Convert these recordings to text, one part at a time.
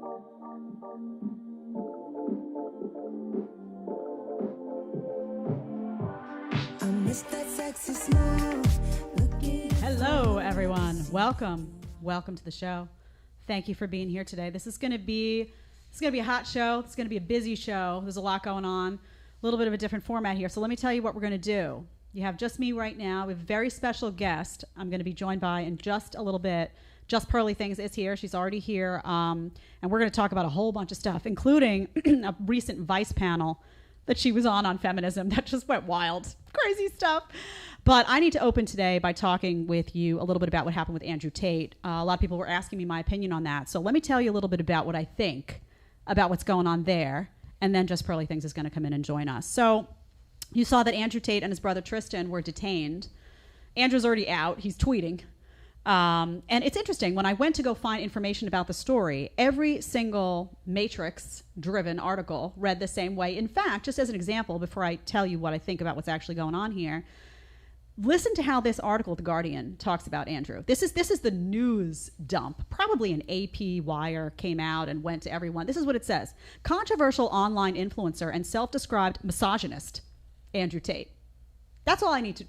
Hello, everyone. Welcome to the show. Thank you for being here today. This is going to be a hot show. It's going to be a busy show. There's a lot going on. A little bit of a different format here. So let me tell you what we're going to do. You have just me right now. We have a very special guest I'm going to be joined by in just a little bit. Just Pearly Things is here. She's already here. And we're going to talk about a whole bunch of stuff, including a recent Vice panel that she was on feminism. That just went wild. Crazy stuff. But I need to open today by talking with you a little bit about what happened with Andrew Tate. A lot of people were asking me my opinion on that. So let me tell you a little bit about what I think about what's going on there. And then Just Pearly Things is going to come in and join us. So you saw that Andrew Tate and his brother Tristan were detained. Andrew's already out. He's tweeting. And it's interesting. When I went to go find information about the story, every single Matrix-driven article read the same way. In fact, just as an example, before I tell you what I think about what's actually going on here, listen to how this article, The Guardian, talks about Andrew. This is the news dump. Probably an AP wire came out and went to everyone. This is what it says. Controversial online influencer and self-described misogynist, Andrew Tate. That's all I needed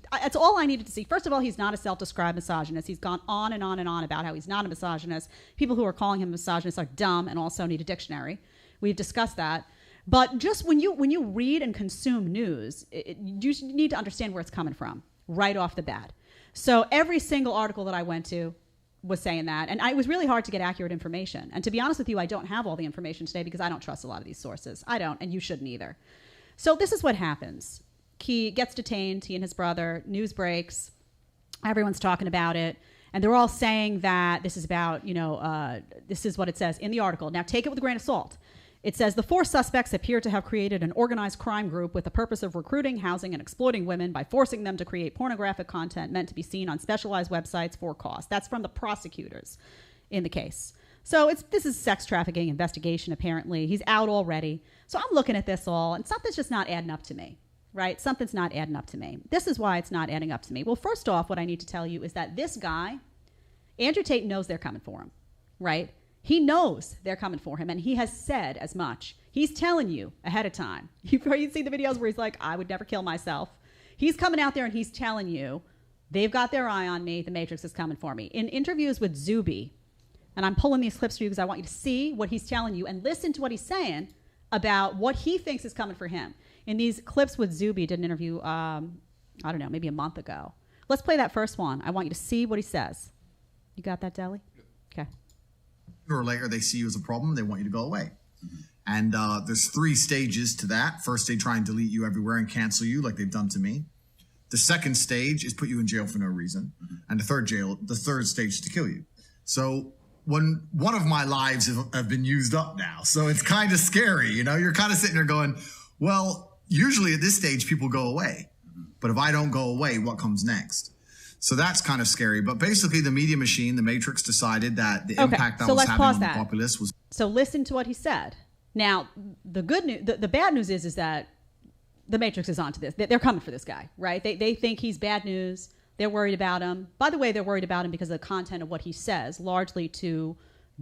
to see. First of all, he's not a self-described misogynist. He's gone on and on and on about how he's not a misogynist. People who are calling him a misogynist are dumb and also need a dictionary. We've discussed that. But just when you read and consume news, you need to understand where it's coming from right off the bat. So every single article that I went to was saying that. And it was really hard to get accurate information. And to be honest with you, I don't have all the information today because I don't trust a lot of these sources. I don't, and you shouldn't either. So this is what happens. He gets detained, he and his brother, news breaks, everyone's talking about it, and they're all saying that this is about, this is what it says in the article. Now take it with a grain of salt. It says the 4 suspects appear to have created an organized crime group with the purpose of recruiting, housing, and exploiting women by forcing them to create pornographic content meant to be seen on specialized websites for cost. That's from the prosecutors in the case. So this is sex trafficking investigation, apparently. He's out already. So I'm looking at this all, and something's just not adding up to me. Right? Something's not adding up to me. This is why it's not adding up to me. Well, first off, what I need to tell you is that this guy, Andrew Tate, knows they're coming for him, right? He knows they're coming for him, and he has said as much. He's telling you ahead of time. You've seen the videos where he's like, I would never kill myself. He's coming out there and he's telling you, they've got their eye on me. The Matrix is coming for me. In interviews with Zuby, and I'm pulling these clips for you because I want you to see what he's telling you and listen to what he's saying about what he thinks is coming for him. In these clips with Zuby, did an interview, I don't know, maybe a month ago. Let's play that first one. I want you to see what he says. You got that, Deli? Okay. Sooner or later, they see you as a problem. They want you to go away. And there's 3 stages to that. First, they try and delete you everywhere and cancel you like they've done to me. The second stage is put you in jail for no reason. And the third stage is to kill you. So one of my lives have been used up now. So it's kind of scary. You're kind of sitting there going, well, usually at this stage, people go away. But if I don't go away, what comes next? So that's kind of scary. But basically, the media machine, the Matrix, decided that the impact that was having on the populace was... So listen to what he said. Now, the good news, the bad news is that the Matrix is onto this. They're coming for this guy, right? They think he's bad news. They're worried about him. By the way, they're worried about him because of the content of what he says, largely to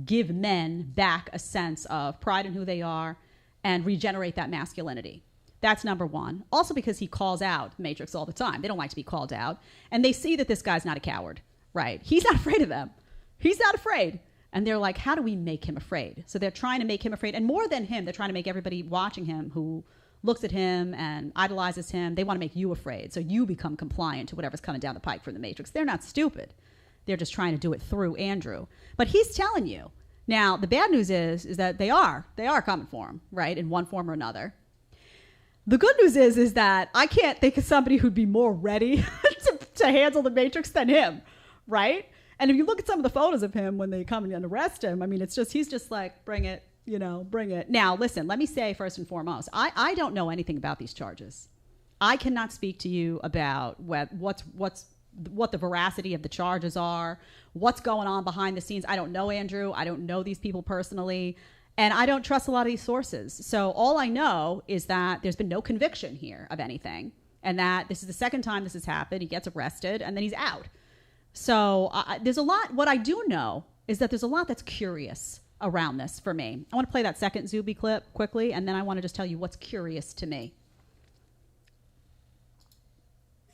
give men back a sense of pride in who they are and regenerate that masculinity. That's number one. Also because he calls out Matrix all the time. They don't like to be called out. And they see that this guy's not a coward, right? He's not afraid of them. He's not afraid. And they're like, how do we make him afraid? So they're trying to make him afraid. And more than him, they're trying to make everybody watching him who looks at him and idolizes him. They want to make you afraid. So you become compliant to whatever's coming down the pike from the Matrix. They're not stupid. They're just trying to do it through Andrew. But he's telling you. Now, the bad news is that they are coming for him, right? In one form or another. The good news is that I can't think of somebody who'd be more ready to handle the Matrix than him, right? And if you look at some of the photos of him when they come and arrest him, I mean, he's just like, bring it, bring it. Now, listen, let me say first and foremost, I don't know anything about these charges. I cannot speak to you about what the veracity of the charges are, what's going on behind the scenes. I don't know Andrew. I don't know these people personally. And I don't trust a lot of these sources. So all I know is that there's been no conviction here of anything, and that this is the second time this has happened. He gets arrested, and then he's out. So there's a lot. What I do know is that there's a lot that's curious around this for me. I want to play that second Zuby clip quickly, and then I want to just tell you what's curious to me.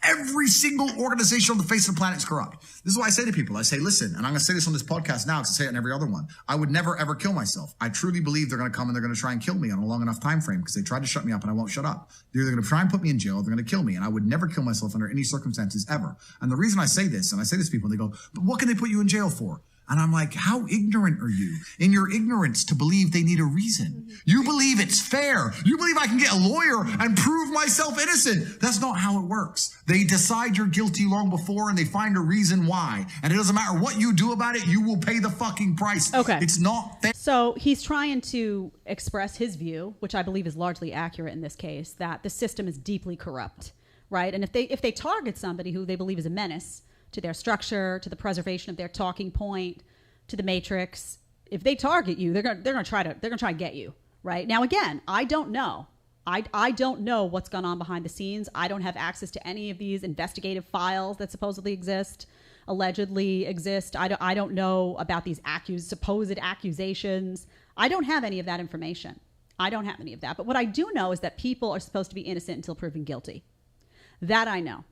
Every single organization on the face of the planet is corrupt. This is what I say to people. I say, listen, and I'm going to say this on this podcast now because I say it in every other one. I would never, ever kill myself. I truly believe they're going to come and they're going to try and kill me on a long enough time frame because they tried to shut me up and I won't shut up. They're either going to try and put me in jail or they're going to kill me. And I would never kill myself under any circumstances ever. And the reason I say this, and I say this to people, they go, but what can they put you in jail for? And I'm like, how ignorant are you in your ignorance to believe they need a reason? You believe it's fair. You believe I can get a lawyer and prove myself innocent. That's not how it works. They decide you're guilty long before and they find a reason why. And it doesn't matter what you do about it, you will pay the fucking price. Okay. It's not fair. So he's trying to express his view, which I believe is largely accurate in this case, that the system is deeply corrupt, right? And if they target somebody who they believe is a menace to their structure, to the preservation of their talking point, to the matrix, if they target you, they're gonna try to get you, right? Now, again, I don't know. I don't know what's gone on behind the scenes. I don't have access to any of these investigative files that supposedly exist, allegedly exist. I don't know about these supposed accusations. I don't have any of that information. I don't have any of that. But what I do know is that people are supposed to be innocent until proven guilty. That I know.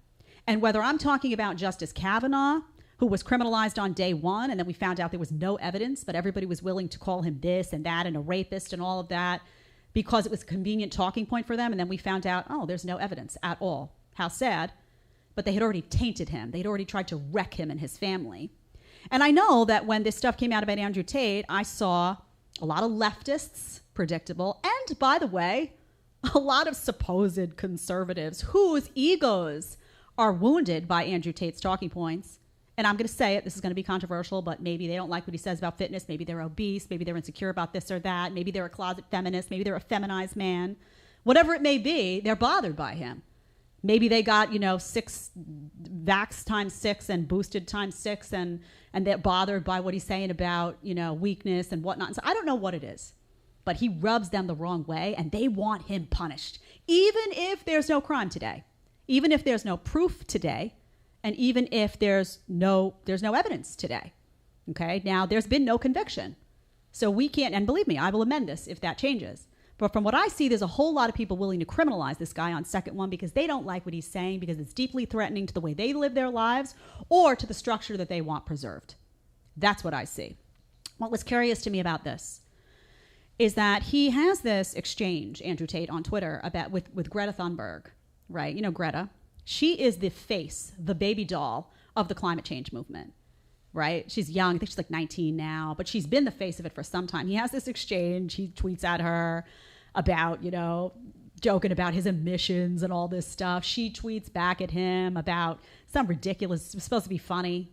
And whether I'm talking about Justice Kavanaugh, who was criminalized on day one, and then we found out there was no evidence, but everybody was willing to call him this and that and a rapist and all of that because it was a convenient talking point for them. And then we found out, oh, there's no evidence at all. How sad. But they had already tainted him. They'd already tried to wreck him and his family. And I know that when this stuff came out about Andrew Tate, I saw a lot of leftists, predictable, and by the way, a lot of supposed conservatives whose egos are wounded by Andrew Tate's talking points. And I'm going to say it, this is going to be controversial, but maybe they don't like what he says about fitness. Maybe they're obese. Maybe they're insecure about this or that. Maybe they're a closet feminist. Maybe they're a feminized man. Whatever it may be, they're bothered by him. Maybe they got, 6 vax times 6 and boosted times 6 and they're bothered by what he's saying about, weakness and whatnot. And so I don't know what it is, but he rubs them the wrong way and they want him punished. Even if there's no crime today, even if there's no proof today, and even if there's no evidence today. Okay, now there's been no conviction. So we can't, and believe me, I will amend this if that changes. But from what I see, there's a whole lot of people willing to criminalize this guy on second one because they don't like what he's saying because it's deeply threatening to the way they live their lives or to the structure that they want preserved. That's what I see. What was curious to me about this is that he has this exchange, Andrew Tate, on Twitter about with Greta Thunberg, right? Greta. She is the face, the baby doll of the climate change movement, right? She's young. I think she's like 19 now, but she's been the face of it for some time. He has this exchange. He tweets at her about, joking about his emissions and all this stuff. She tweets back at him about some ridiculous, it was supposed to be funny.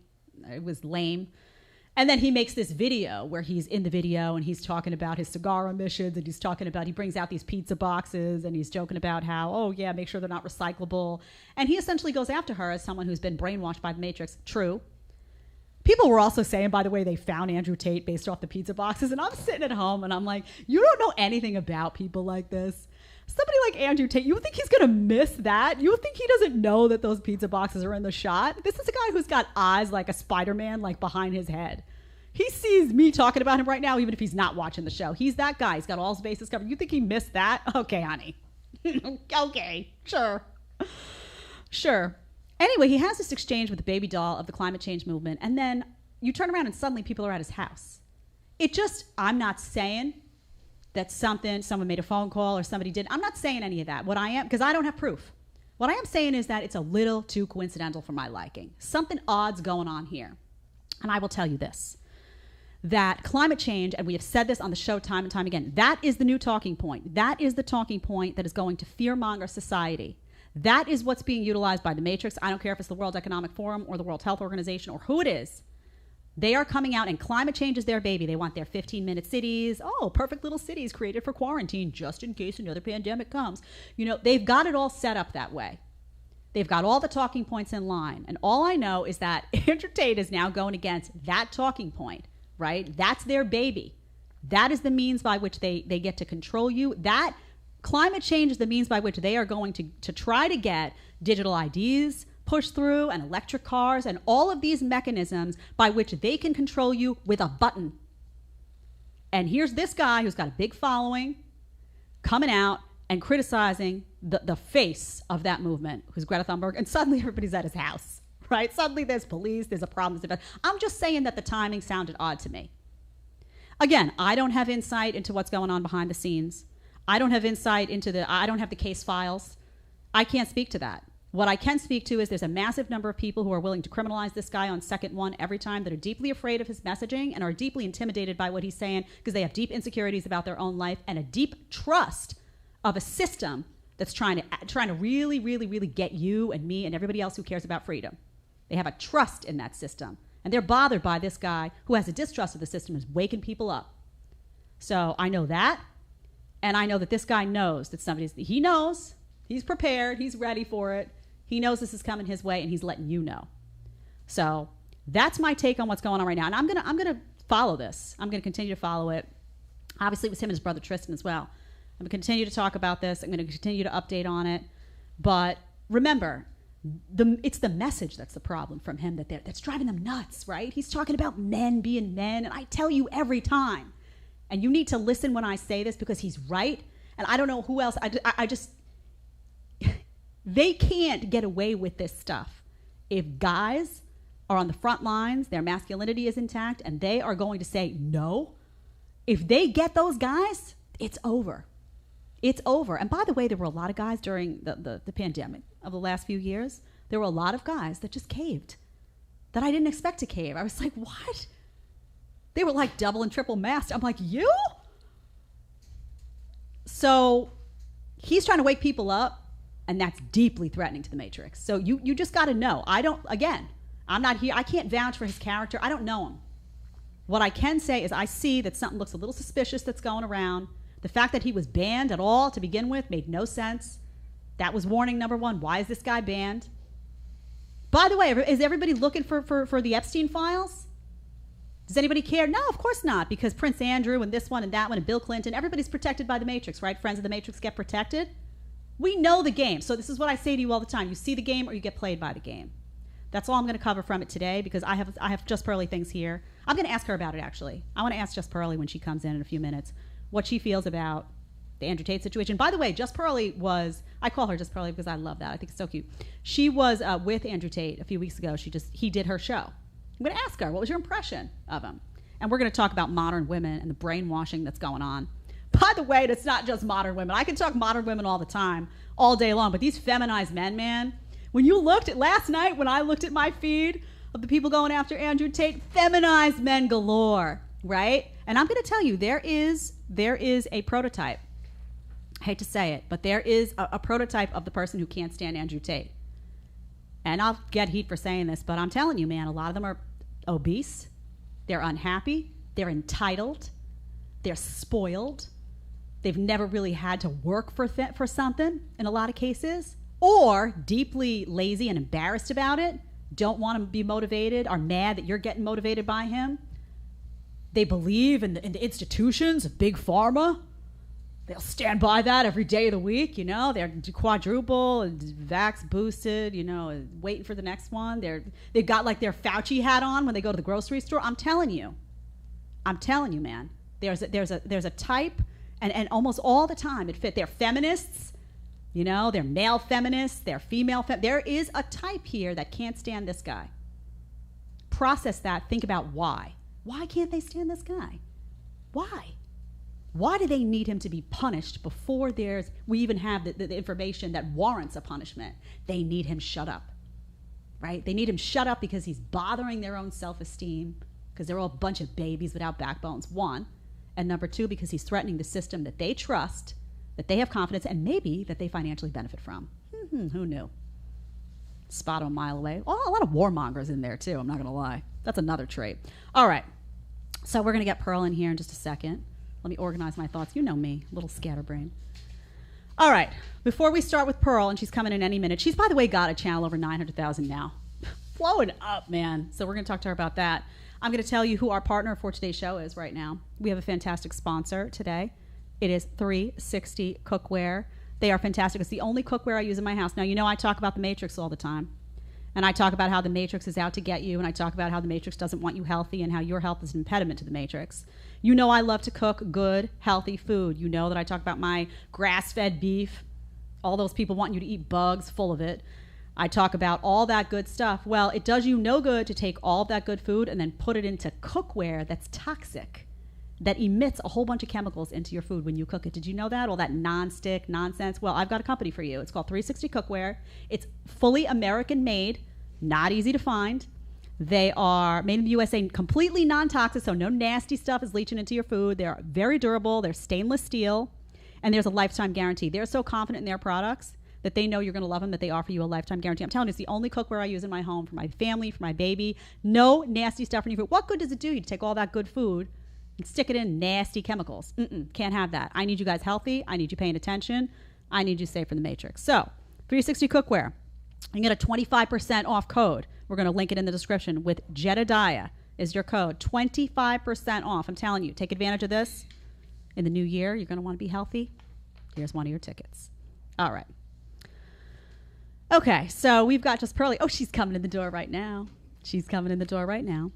It was lame. And then he makes this video where he's in the video and he's talking about his cigar emissions and he's talking about, he brings out these pizza boxes and he's joking about how, oh yeah, make sure they're not recyclable. And he essentially goes after her as someone who's been brainwashed by the Matrix. True. People were also saying, by the way, they found Andrew Tate based off the pizza boxes. And I'm sitting at home and I'm like, you don't know anything about people like this. Somebody like Andrew Tate, you would think he's going to miss that? You would think he doesn't know that those pizza boxes are in the shot? This is a guy who's got eyes like a Spider-Man, like behind his head. He sees me talking about him right now, even if he's not watching the show. He's that guy. He's got all his bases covered. You think he missed that? Okay, honey. Okay, sure. Sure. Anyway, he has this exchange with the baby doll of the climate change movement, and then you turn around and suddenly people are at his house. I'm not saying that someone made a phone call or somebody did. I'm not saying any of that. What I am, because I don't have proof. What I am saying is that it's a little too coincidental for my liking. Something odd's going on here. And I will tell you this, that climate change, and we have said this on the show time and time again, that is the new talking point. That is the talking point that is going to fearmonger society. That is what's being utilized by the Matrix. I don't care if it's the World Economic Forum or the World Health Organization or who it is. They are coming out and climate change is their baby. They want their 15-minute cities. Oh, perfect little cities created for quarantine just in case another pandemic comes. They've got it all set up that way. They've got all the talking points in line. And all I know is that Andrew Tate is now going against that talking point, right? That's their baby. That is the means by which they get to control you. That climate change is the means by which they are going to try to get digital IDs pushed through and electric cars and all of these mechanisms by which they can control you with a button. And here's this guy who's got a big following coming out and criticizing the face of that movement, who's Greta Thunberg, and suddenly everybody's at his house, right? Suddenly there's police, there's a problem. I'm just saying that the timing sounded odd to me. Again, I don't have insight into what's going on behind the scenes. I don't have insight into I don't have the case files. I can't speak to that. What I can speak to is there's a massive number of people who are willing to criminalize this guy on second one every time, that are deeply afraid of his messaging and are deeply intimidated by what he's saying because they have deep insecurities about their own life and a deep trust of a system that's trying to really, really, really get you and me and everybody else who cares about freedom. They have a trust in that system. And they're bothered by this guy who has a distrust of the system, who's waking people up. So I know that. And I know that this guy knows that he knows, he's prepared, he's ready for it. He knows this is coming his way, and he's letting you know. So that's my take on what's going on right now. And I'm gonna follow this. I'm gonna continue to follow it. Obviously, it was him and his brother Tristan as well. I'm gonna continue to talk about this. I'm gonna continue to update on it. But remember, it's the message that's the problem from him that's driving them nuts, right? He's talking about men being men, and I tell you every time. And you need to listen when I say this because he's right. And I don't know who else. I just they can't get away with this stuff if guys are on the front lines, their masculinity is intact, and they are going to say no. If they get those guys, it's over. It's over. And by the way, there were a lot of guys during the pandemic of the last few years. There were a lot of guys that just caved, that I didn't expect to cave. I was like, what? They were like double and triple masked. I'm like, you? So he's trying to wake people up, and that's deeply threatening to the Matrix. So you just got to know. I'm not here. I can't vouch for his character. I don't know him. What I can say is I see that something looks a little suspicious that's going around. The fact that he was banned at all to begin with made no sense. That was warning number one. Why is this guy banned? By the way, is everybody looking for the Epstein files? Does anybody care? No, of course not, because Prince Andrew and this one and that one and Bill Clinton, everybody's protected by the Matrix, right? Friends of the Matrix get protected. We know the game. So this is what I say to you all the time. You see the game or you get played by the game. That's all I'm going to cover from it today because I have Just Pearly things here. I'm going to ask her about it, actually. I want to ask Just Pearly when she comes in a few minutes what she feels about the Andrew Tate situation. By the way, Just Pearly I call her Just Pearly because I love that. I think it's so cute. She was with Andrew Tate a few weeks ago. He did her show. I'm going to ask her, what was your impression of him? And we're going to talk about modern women and the brainwashing that's going on. By the way, it's not just modern women. I can talk modern women all the time, all day long, but these feminized men, man, when you looked at last night, when I looked at my feed of the people going after Andrew Tate, feminized men galore, right? And I'm going to tell you, there is a prototype. I hate to say it, but there is a prototype of the person who can't stand Andrew Tate. And I'll get heat for saying this, but I'm telling you, man, a lot of them are obese, they're unhappy, they're entitled, they're spoiled, they've never really had to work for something in a lot of cases, or deeply lazy and embarrassed about it, don't want to be motivated, are mad that you're getting motivated by him. They believe in the institutions of big pharma. They'll stand by that every day of the week, you know. They're quadruple, vax boosted, you know, waiting for the next one. They've got like their Fauci hat on when they go to the grocery store. I'm telling you, man. There's a type, and almost all the time it fit. They're feminists, you know. They're male feminists. They're female. There is a type here that can't stand this guy. Process that. Think about why. Why can't they stand this guy? Why? Why do they need him to be punished before we even have the information that warrants a punishment? They need him shut up, right? They need him shut up because he's bothering their own self-esteem, because they're all a bunch of babies without backbones, one. And number two, because he's threatening the system that they trust, that they have confidence, and maybe that they financially benefit from. Who knew? Spot on a mile away. Oh, a lot of warmongers in there, too. I'm not going to lie. That's another trait. All right. So we're going to get Pearl in here in just a second. Let me organize my thoughts. You know me, little scatterbrain. All right. Before we start with Pearl, and she's coming in any minute. She's, by the way, got a channel over 900,000 now. Flowing up, man. So we're going to talk to her about that. I'm going to tell you who our partner for today's show is right now. We have a fantastic sponsor today. It is 360 Cookware. They are fantastic. It's the only cookware I use in my house. Now, you know I talk about the Matrix all the time. And I talk about how the Matrix is out to get you, and I talk about how the Matrix doesn't want you healthy and how your health is an impediment to the Matrix. You know I love to cook good, healthy food. You know that I talk about my grass-fed beef. All those people want you to eat bugs, full of it. I talk about all that good stuff. Well, it does you no good to take all of that good food and then put it into cookware that's toxic, that emits a whole bunch of chemicals into your food when you cook it. Did you know that? All that non-stick nonsense. Well, I've got a company for you. It's called 360 Cookware. It's fully American made, not easy to find. They are made in the USA, completely non-toxic, so no nasty stuff is leaching into your food. They're very durable. They're stainless steel, and there's a lifetime guarantee. They're so confident in their products that they know you're going to love them, that they offer you a lifetime guarantee. I'm telling you, it's the only cookware I use in my home for my family, for my baby. No nasty stuff in your food. What good does it do you to take all that good food and stick it in nasty chemicals? Can't have that. I need you guys healthy. I need you paying attention. I need you safe from the Matrix. So 360 Cookware. You can get a 25% off code. We're going to link it in the description with Jedediah is your code. 25% off. I'm telling you, take advantage of this. In the new year, you're going to want to be healthy. Here's one of your tickets. All right. Okay, so we've got just Pearly. Oh, she's coming in the door right now. She's coming in the door right now.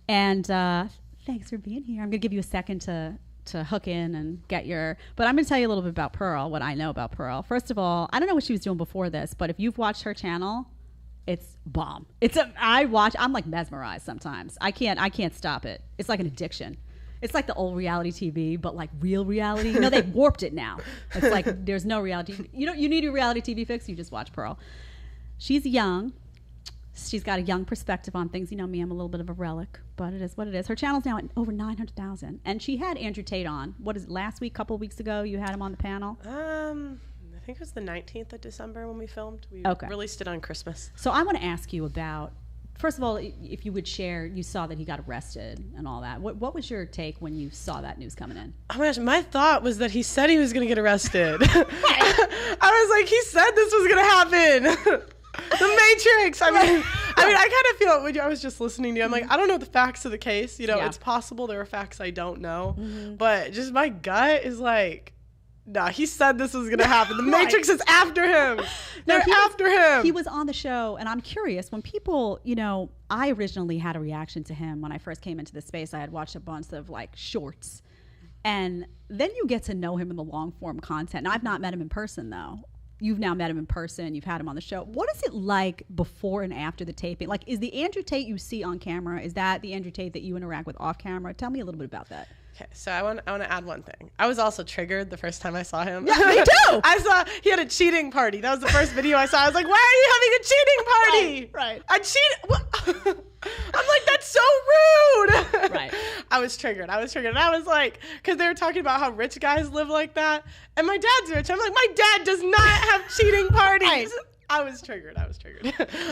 And thanks for being here. I'm going to give you a second to hook in and get your... But I'm going to tell you a little bit about Pearl, what I know about Pearl. First of all, I don't know what she was doing before this, but if you've watched her channel, it's bomb. I'm like mesmerized sometimes. I can't stop it. It's like an addiction. It's like the old reality TV, but like real reality. You know, they've warped it now. It's like there's no reality. You need a reality TV fix, you just watch Pearl. She's young. She's got a young perspective on things. You know me, I'm a little bit of a relic, but it is what it is. Her channel's now at over 900,000. And she had Andrew Tate on. What is it, last week, couple of weeks ago, you had him on the panel? I think it was the 19th of December when we filmed. We released it on Christmas. So I want to ask you about... First of all, if you would share, you saw that he got arrested and all that. What was your take when you saw that news coming in? Oh my gosh, my thought was that he said he was going to get arrested. I was like, he said this was going to happen. The Matrix. I mean, I kind of feel when I was just listening to you. I'm like, I don't know the facts of the case. You know, It's possible there are facts I don't know, but just my gut is like, no, he said this was going to happen. The Matrix is after him. They're after him. He was on the show, and I'm curious. When people, I originally had a reaction to him when I first came into this space. I had watched a bunch of, shorts. And then you get to know him in the long-form content. Now, I've not met him in person, though. You've now met him in person. You've had him on the show. What is it like before and after the taping? Like, is the Andrew Tate you see on camera, is that the Andrew Tate that you interact with off camera? Tell me a little bit about that. Okay, so I want to add one thing. I was also triggered the first time I saw him. Yeah, me too. I saw he had a cheating party. That was the first video I saw. I was like, why are you having a cheating party? Right. I cheated. I'm like, that's so rude. Right. I was triggered. And I was like, because they were talking about how rich guys live like that. And my dad's rich. I'm like, my dad does not have cheating parties. Right. I was triggered.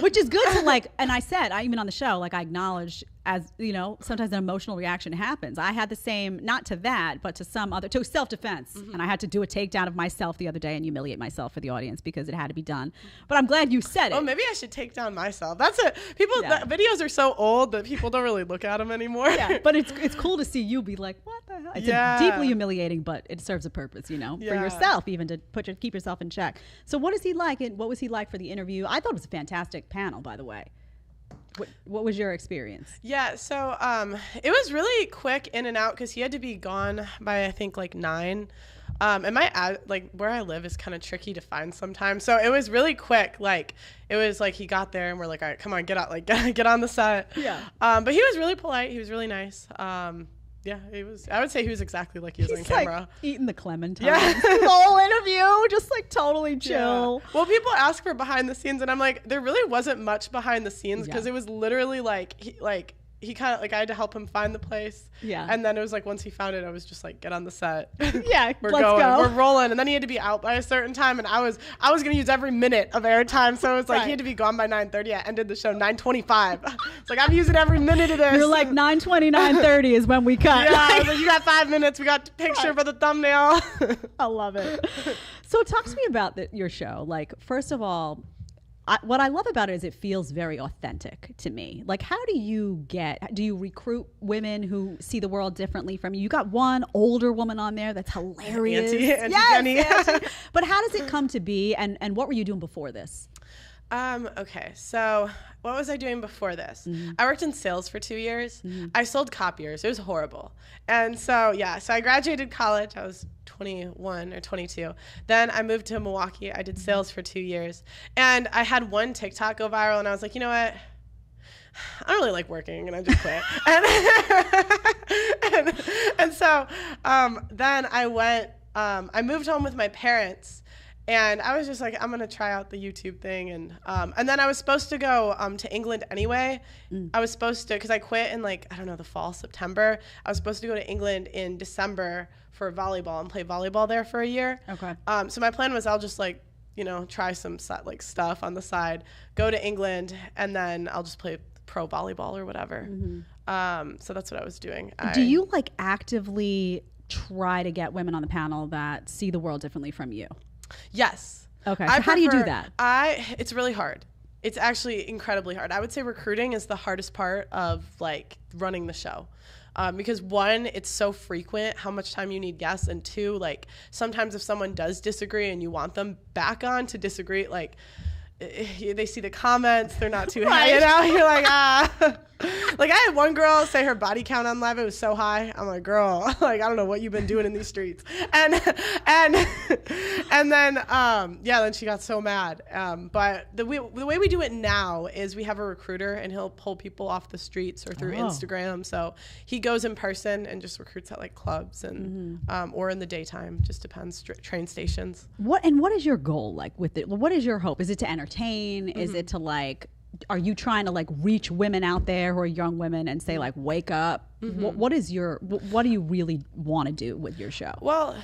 Which is good to and I said, even on the show, I acknowledge as, sometimes an emotional reaction happens. I had the same, not to that, but to to self-defense. And I had to do a takedown of myself the other day and humiliate myself for the audience because it had to be done. But I'm glad you said it. Oh, maybe I should take down myself. That's it. The videos are so old that people don't really look at them anymore. Yeah, but it's cool to see you be like, what the hell? It's deeply humiliating, but it serves a purpose, for yourself, even to keep yourself in check. So what is he like, and what was he like for the interview? I thought it was a fantastic panel, by the way. What was your experience? Yeah, so it was really quick in and out because he had to be gone by I think 9. And where I live is kind of tricky to find sometimes, so it was really quick. It was he got there and we're like, all right, come on, get out, get on the set. Yeah. But he was really polite. He was really nice. Yeah, he was. I would say he was exactly like he was on camera. Eating the clementine. Yeah. The whole interview, just totally chill. Yeah. Well, people ask for behind the scenes, and I'm like, there really wasn't much behind the scenes because it was literally he kind of I had to help him find the place. Yeah. And then it was once he found it, I was just get on the set. Yeah, let's go. We're rolling. And then he had to be out by a certain time, and I was gonna use every minute of airtime, so it was he had to be gone by 9:30. I ended the show 9:25. It's I'm using every minute of this. You're 9:20, 9:30 is when we cut. Yeah, I was you got 5 minutes. We got the picture for the thumbnail. I love it. So talk to me about your show. First of all, what I love about it is it feels very authentic to me. How do you recruit women who see the world differently from you? You got one older woman on there that's hilarious. Auntie Jenny. But how does it come to be, and what were you doing before this? Okay, so what was I doing before this? I worked in sales for 2 years. I sold copiers. It was horrible. And so, so I graduated college. I was 21 or 22. Then I moved to Milwaukee. I did sales for 2 years. And I had one TikTok go viral, and I was like, you know what? I don't really like working, and I just quit. and so then I moved home with my parents. And I was just like, I'm going to try out the YouTube thing. And then I was supposed to go to England anyway. I was supposed to, because I quit in the fall, September. I was supposed to go to England in December for volleyball and play volleyball there for a year. Okay. So my plan was I'll just try some stuff on the side, go to England, and then I'll just play pro volleyball or whatever. So that's what I was doing. Do you actively try to get women on the panel that see the world differently from you? Yes. Okay. So how do you do that? It's really hard. It's actually incredibly hard. I would say recruiting is the hardest part of running the show. Because one, it's so frequent how much time you need guests, and two, sometimes if someone does disagree and you want them back on to disagree, they see the comments, they're not too high, you're like, I had one girl say her body count on live, it was so high. I'm like, girl, I don't know what you've been doing in these streets. And then then she got so mad. But the way we do it now is we have a recruiter, and he'll pull people off the streets or through Instagram. So he goes in person and just recruits at clubs and or in the daytime, just depends, train stations. What is your goal with it? What is your hope? Is it to entertain? Is it to are you trying to reach women out there who are young women and say wake up? What do you really want to do with your show? Well,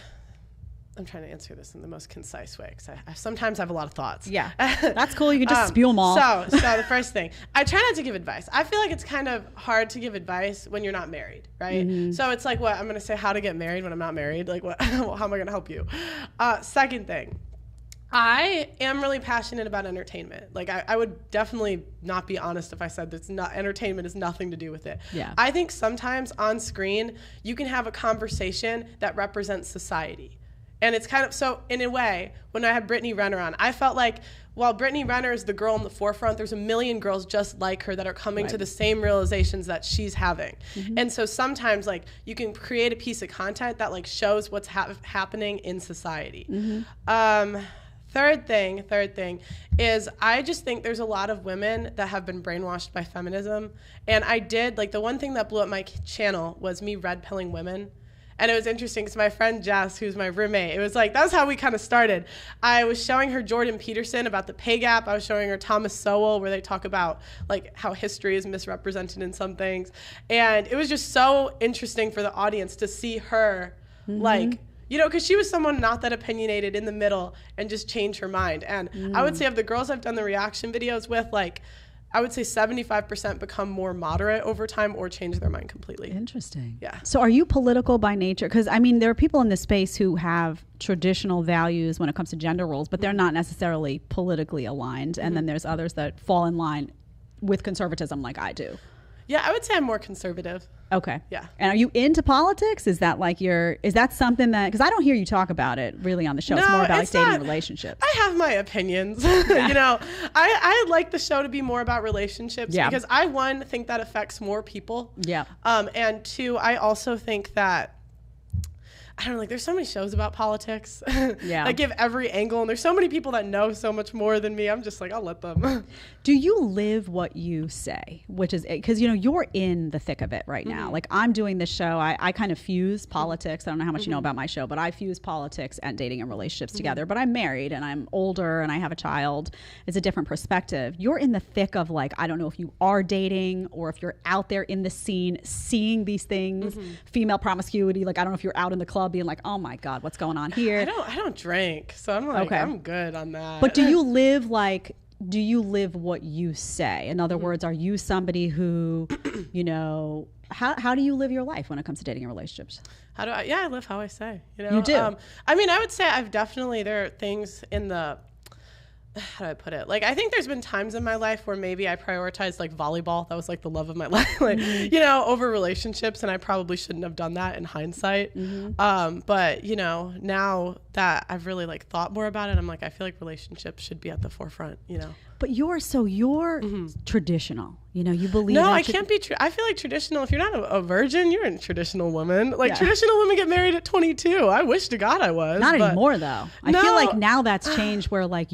I'm trying to answer this in the most concise way, because I sometimes have a lot of thoughts. Yeah, that's cool. You can just spew them all. So the first thing, I try not to give advice. I feel like it's kind of hard to give advice when you're not married, right? So it's what I'm going to say how to get married when I'm not married. What? How am I going to help you? Second thing, I am really passionate about entertainment. I would definitely not be honest if I said entertainment has nothing to do with it. Yeah. I think sometimes on screen you can have a conversation that represents society. And it's kind of, so in a way, when I had Brittany Renner on, I felt like while Brittany Renner is the girl in the forefront, there's a million girls just like her that are coming to the same realizations that she's having. And so sometimes you can create a piece of content that shows what's happening in society. Third thing is I just think there's a lot of women that have been brainwashed by feminism. And I did, the one thing that blew up my channel was me red pilling women. And it was interesting because my friend Jess, who's my roommate, it was that was how we kind of started. I was showing her Jordan Peterson about the pay gap. I was showing her Thomas Sowell, where they talk about how history is misrepresented in some things. And it was just so interesting for the audience to see her because she was someone not that opinionated in the middle and just change her mind. And I would say of the girls I've done the reaction videos with, I would say 75% become more moderate over time or change their mind completely. Interesting. Yeah. So are you political by nature? Because there are people in this space who have traditional values when it comes to gender roles, but they're not necessarily politically aligned. And then there's others that fall in line with conservatism like I do. Yeah, I would say I'm more conservative. Okay. Yeah. And are you into politics? Is that is that something that, because I don't hear you talk about it really on the show. No, it's more about dating relationships. I have my opinions. I like the show to be more about relationships because I, think that affects more people. Yeah. And two, I also think that I don't know, there's so many shows about politics. I give every angle, and there's so many people that know so much more than me. I'm just I'll let them. Do you live what you say? Which is, because, you're in the thick of it right now. I'm doing this show. I kind of fuse politics. I don't know how much you know about my show, but I fuse politics and dating and relationships together. But I'm married, and I'm older, and I have a child. It's a different perspective. You're in the thick of I don't know if you are dating or if you're out there in the scene, seeing these things, female promiscuity. I don't know if you're out in the club being oh my God, what's going on here? I don't drink, so I'm I'm good on that. But do you live what you say? In other words, are you somebody who, how do you live your life when it comes to dating and relationships? I live how I say, You do? I would say there are things in the, how do I put it? I think there's been times in my life where maybe I prioritized volleyball. That was the love of my life, over relationships. And I probably shouldn't have done that in hindsight. But, now that I've really like thought more about it. I'm like, I feel like relationships should be at the forefront, you know. But you're traditional, you know, you believe. No, I can't be I feel like traditional, if you're not a virgin, you're a traditional woman. Like traditional women get married at 22. I wish to God I was. Not anymore though. I feel like now that's changed where like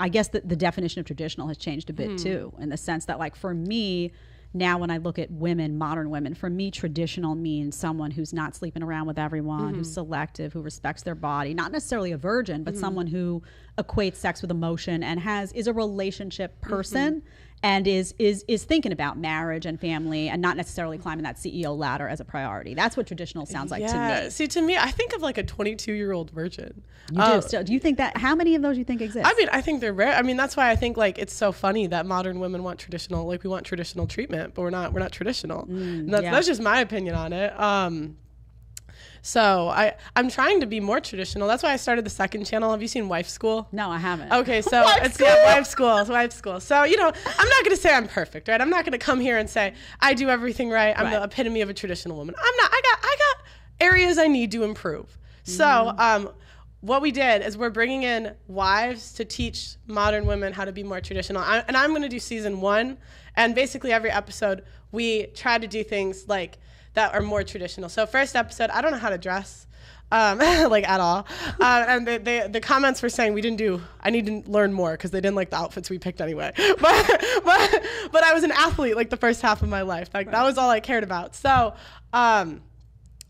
I guess the definition of traditional has changed a bit too, in the sense that like for me, now when I look at women, modern women, for me, traditional means someone who's not sleeping around with everyone, who's selective, who respects their body, not necessarily a virgin, but someone who equates sex with emotion and is a relationship person and is thinking about marriage and family and not necessarily climbing that CEO ladder as a priority. That's what traditional sounds like to me. See, to me, I think of like a 22-year-old virgin. You do. So do you think that, how many of those you think exist? I mean, I think they're rare. I mean, that's why I think like it's so funny that modern women want traditional, like we want traditional treatment, but we're not traditional. That's just my opinion on it. So I'm trying to be more traditional. That's why I started the second channel. Have you seen Wife School? No, I haven't. Okay, so it's Wife School. It's Wife School. So, you know, I'm not going to say I'm perfect, right? I'm not going to come here and say I do everything right. I'm the epitome of a traditional woman. I'm not. I got areas I need to improve. So, what we did is we're bringing in wives to teach modern women how to be more traditional. And I'm going to do season 1. And basically every episode, we try to do things like that are more traditional. So first episode, I don't know how to dress, like at all. And the comments were saying I need to learn more because they didn't like the outfits we picked anyway. But I was an athlete like the first half of my life. Like that was all I cared about. So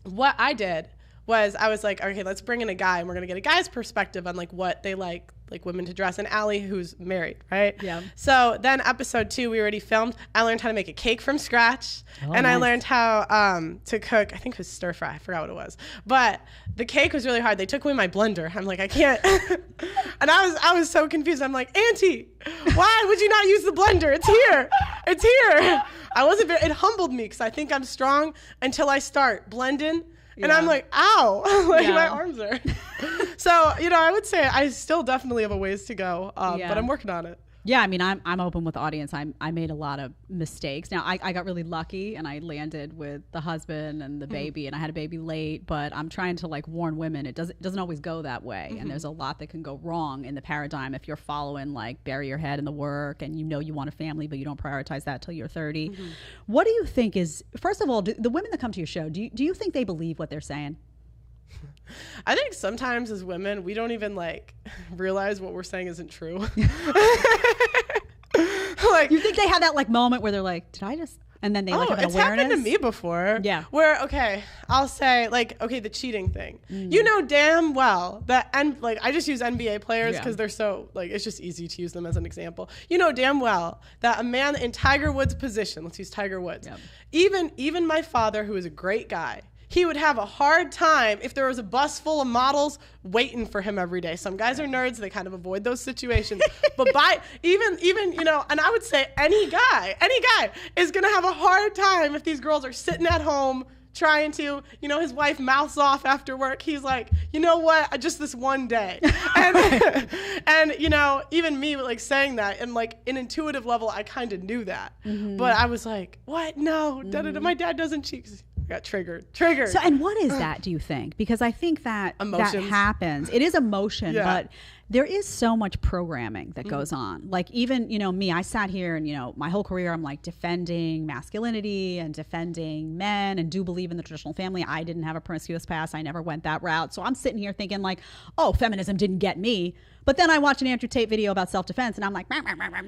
what I did was I was like, okay, let's bring in a guy and we're going to get a guy's perspective on like what they like women to dress. And Allie, who's married, right? Yeah. So then episode 2, we already filmed. I learned how to make a cake from scratch. And nice. I learned how to cook, I think it was stir fry. I forgot what it was. But the cake was really hard. They took away my blender. I'm like, I can't. And I was so confused. I'm like, Auntie, why would you not use the blender? It's here. It's here. It humbled me because I think I'm strong until I start blending. And I'm like, ow, my arms are. So, you know, I would say I still definitely have a ways to go, but I'm working on it. Yeah, I mean, I'm open with the audience. I made a lot of mistakes. Now, I got really lucky and I landed with the husband and the baby, and I had a baby late, but I'm trying to like warn women it doesn't always go that way. And there's a lot that can go wrong in the paradigm if you're following like bury your head in the work and you know you want a family, but you don't prioritize that till you're 30. What do you think is, first of all, the women that come to your show, do you think they believe what they're saying? I think sometimes as women, we don't even like realize what we're saying isn't true. Like, you think they have that like moment where they're like, did I just, and then they like have an awareness? It's happened to me before. Yeah. Where, okay, I'll say like, okay, the cheating thing. You know damn well that, and like I just use NBA players because they're so like, it's just easy to use them as an example. You know damn well that a man in Tiger Woods' position, let's use Tiger Woods, even my father, who is a great guy, he would have a hard time if there was a bus full of models waiting for him every day. Some guys are nerds, they kind of avoid those situations. But even, you know, and I would say any guy is gonna have a hard time if these girls are sitting at home trying to, you know, his wife mouths off after work. He's like, you know what, just this one day. And you know, even me like saying that and like an intuitive level, I kind of knew that. But I was like, what? No, my dad doesn't cheat. Got triggered. So, and what is that, do you think? Because I think that that happens. It is emotion, but there is so much programming that goes on. Like even, you know, me, I sat here and, you know, my whole career, I'm like defending masculinity and defending men and do believe in the traditional family. I didn't have a promiscuous past. I never went that route. So I'm sitting here thinking like, oh, feminism didn't get me. But then I watched an Andrew Tate video about self-defense and I'm like,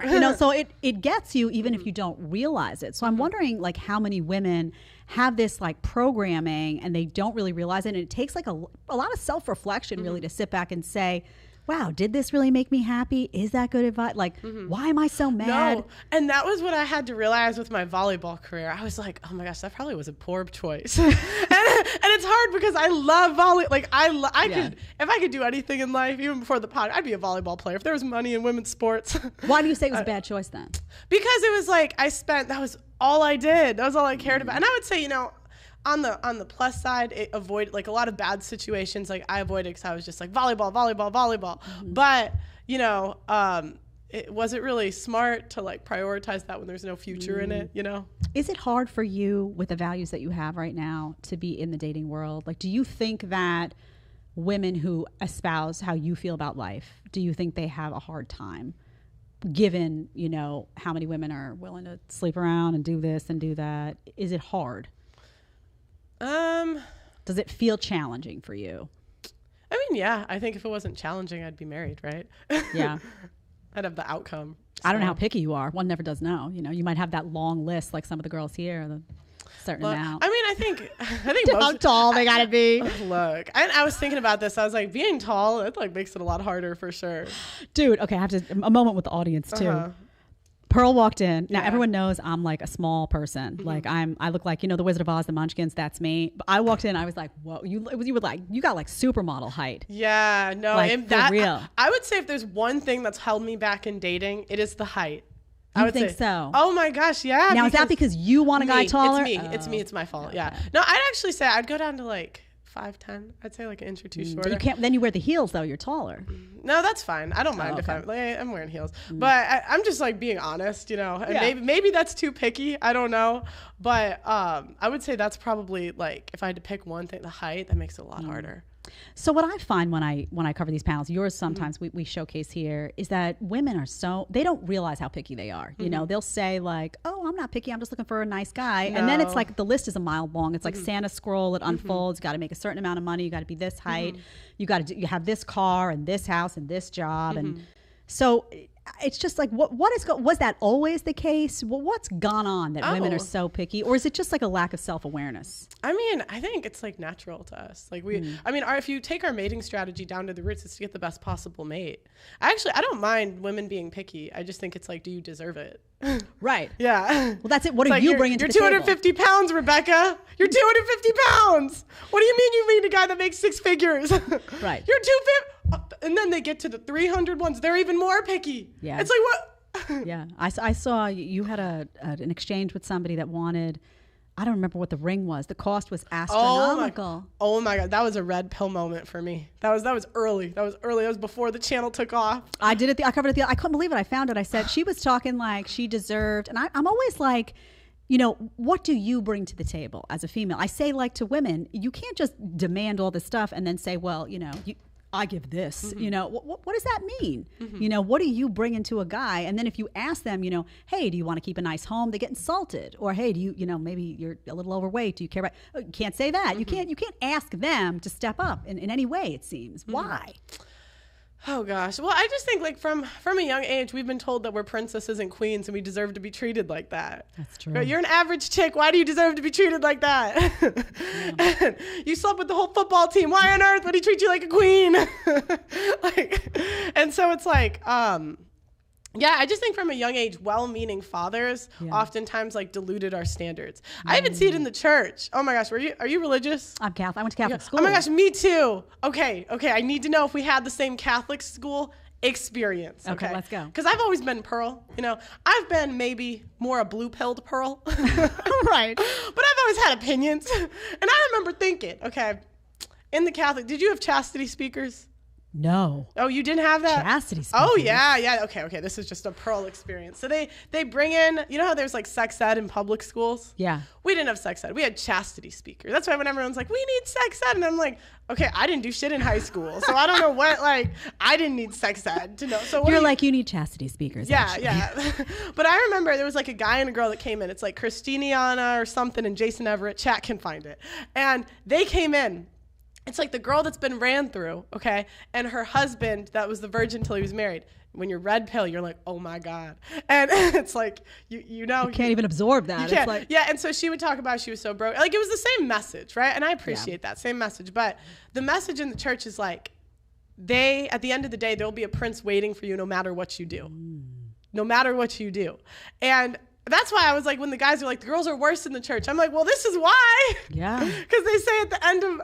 you know, so it gets you even if you don't realize it. So I'm wondering like how many women have this like programming and they don't really realize it. And it takes like a lot of self-reflection really to sit back and say, wow, did this really make me happy? Is that good advice? Like, why am I so mad? No, and that was what I had to realize with my volleyball career. I was like, oh my gosh, that probably was a poor choice. and it's hard because I love volley. Like I could, if I could do anything in life, even before the pod, I'd be a volleyball player. If there was money in women's sports. Why do you say it was a bad choice then? Because it was like, that was all I did. That was all I cared about. And I would say, you know, on the plus side, it avoided like a lot of bad situations. Like I avoided because I was just like volleyball. But you know, it wasn't really smart to like prioritize that when there's no future in it. You know, is it hard for you with the values that you have right now to be in the dating world? Like, do you think that women who espouse how you feel about life, do you think they have a hard time given, you know, how many women are willing to sleep around and do this and do that? Is it hard? Does it feel challenging for you? I mean, yeah, I think if it wasn't challenging, I'd be married, right? Yeah. I'd have the outcome. So. I don't know how picky you are. One never does know. You know, you might have that long list like some of the girls here, the certain amount. I mean, I think how tall they gotta be. Look, I was thinking about this. I was like, being tall, it like makes it a lot harder for sure. Dude, okay, I have to a moment with the audience too. Pearl walked in. Now everyone knows I'm like a small person. Like I look like, you know, the Wizard of Oz, the Munchkins. That's me. But I walked in. I was like, whoa, you got like supermodel height. Yeah, no, like, and for real. I would say if there's one thing that's held me back in dating, it is the height. I would think say so. Oh my gosh, yeah. Now is that because you want a guy taller? It's me. It's my fault. Yeah. No, I'd actually say I'd go down to like 5'10". I'd say like an inch or two shorter. You can't. Then you wear the heels though. You're taller. No, that's fine. I don't mind if I'm wearing heels, but I'm just like being honest, you know. And maybe that's too picky. I don't know, but I would say that's probably like if I had to pick one thing, the height that makes it a lot harder. So what I find when I cover these panels, yours sometimes we showcase here, is that women are they don't realize how picky they are. You know, they'll say like, oh, I'm not picky, I'm just looking for a nice guy. And then it's like the list is a mile long. It's like Santa scroll, it unfolds, you got to make a certain amount of money, you got to be this height, you have this car and this house and this job. And so it's just like, was that always the case? Well, what's gone on that women are so picky? Or is it just like a lack of self-awareness? I mean, I think it's like natural to us. Like if you take our mating strategy down to the roots, it's to get the best possible mate. I don't mind women being picky. I just think it's like, do you deserve it? Right. Yeah. Well, that's it. What are you bringing to the table? You're 250 pounds, Rebecca. You're 250 pounds. What do you mean you mean a guy that makes 6 figures? Right. You're 250. And then they get to the 300 ones. They're even more picky. Yeah. It's like, what? Yeah. I saw you had an exchange with somebody that wanted, I don't remember what the ring was. The cost was astronomical. Oh my God. That was a red pill moment for me. That was early. That was before the channel took off. I covered it. I couldn't believe it. I found it. I said, she was talking like she deserved. And I'm always like, you know, what do you bring to the table as a female? I say like to women, you can't just demand all this stuff and then say, well, you know, I give this, you know, what does that mean? You know, what do you bring into a guy? And then if you ask them, you know, hey, do you want to keep a nice home? They get insulted. Or, hey, do you know, maybe you're a little overweight. Do you care about, you can't say that. You can't ask them to step up in any way, it seems. Why? Oh gosh. Well, I just think like from a young age, we've been told that we're princesses and queens and we deserve to be treated like that. That's true. You're an average chick. Why do you deserve to be treated like that? Yeah. You slept with the whole football team. Why on earth would he treat you like a queen? And so it's like, yeah, I just think from a young age, well-meaning fathers oftentimes like diluted our standards. I even see it in the church. Oh my gosh, are you religious? I'm Catholic. I went to Catholic school. Oh my gosh, me too. Okay. I need to know if we had the same Catholic school experience. Okay, let's go. Because I've always been Pearl. You know, I've been maybe more a blue-pilled Pearl. Right. But I've always had opinions. And I remember thinking, okay, in the Catholic, did you have chastity speakers? No. Oh, you didn't have that? Chastity speakers. Oh, yeah. Okay. This is just a Pearl experience. So they bring in, you know how there's like sex ed in public schools? Yeah. We didn't have sex ed. We had chastity speakers. That's why when everyone's like, we need sex ed. And I'm like, okay, I didn't do shit in high school. So I don't know what, like, I didn't need sex ed to know. So you're like, you need chastity speakers. Yeah. But I remember there was like a guy and a girl that came in. It's like Christiniana or something and Jason Everett. Chat can find it. And they came in. It's like the girl that's been ran through, okay, and her husband that was the virgin till he was married. When you're red pill, you're like, oh my God. And it's like, you know. You can't even absorb that. It's like, yeah, and so she would talk about she was so broke. Like, it was the same message, right? And I appreciate that, same message. But the message in the church is like, at the end of the day, there'll be a prince waiting for you no matter what you do. No matter what you do. And that's why I was like, when the guys are like, the girls are worse in the church. I'm like, well, this is why. Yeah. Because they say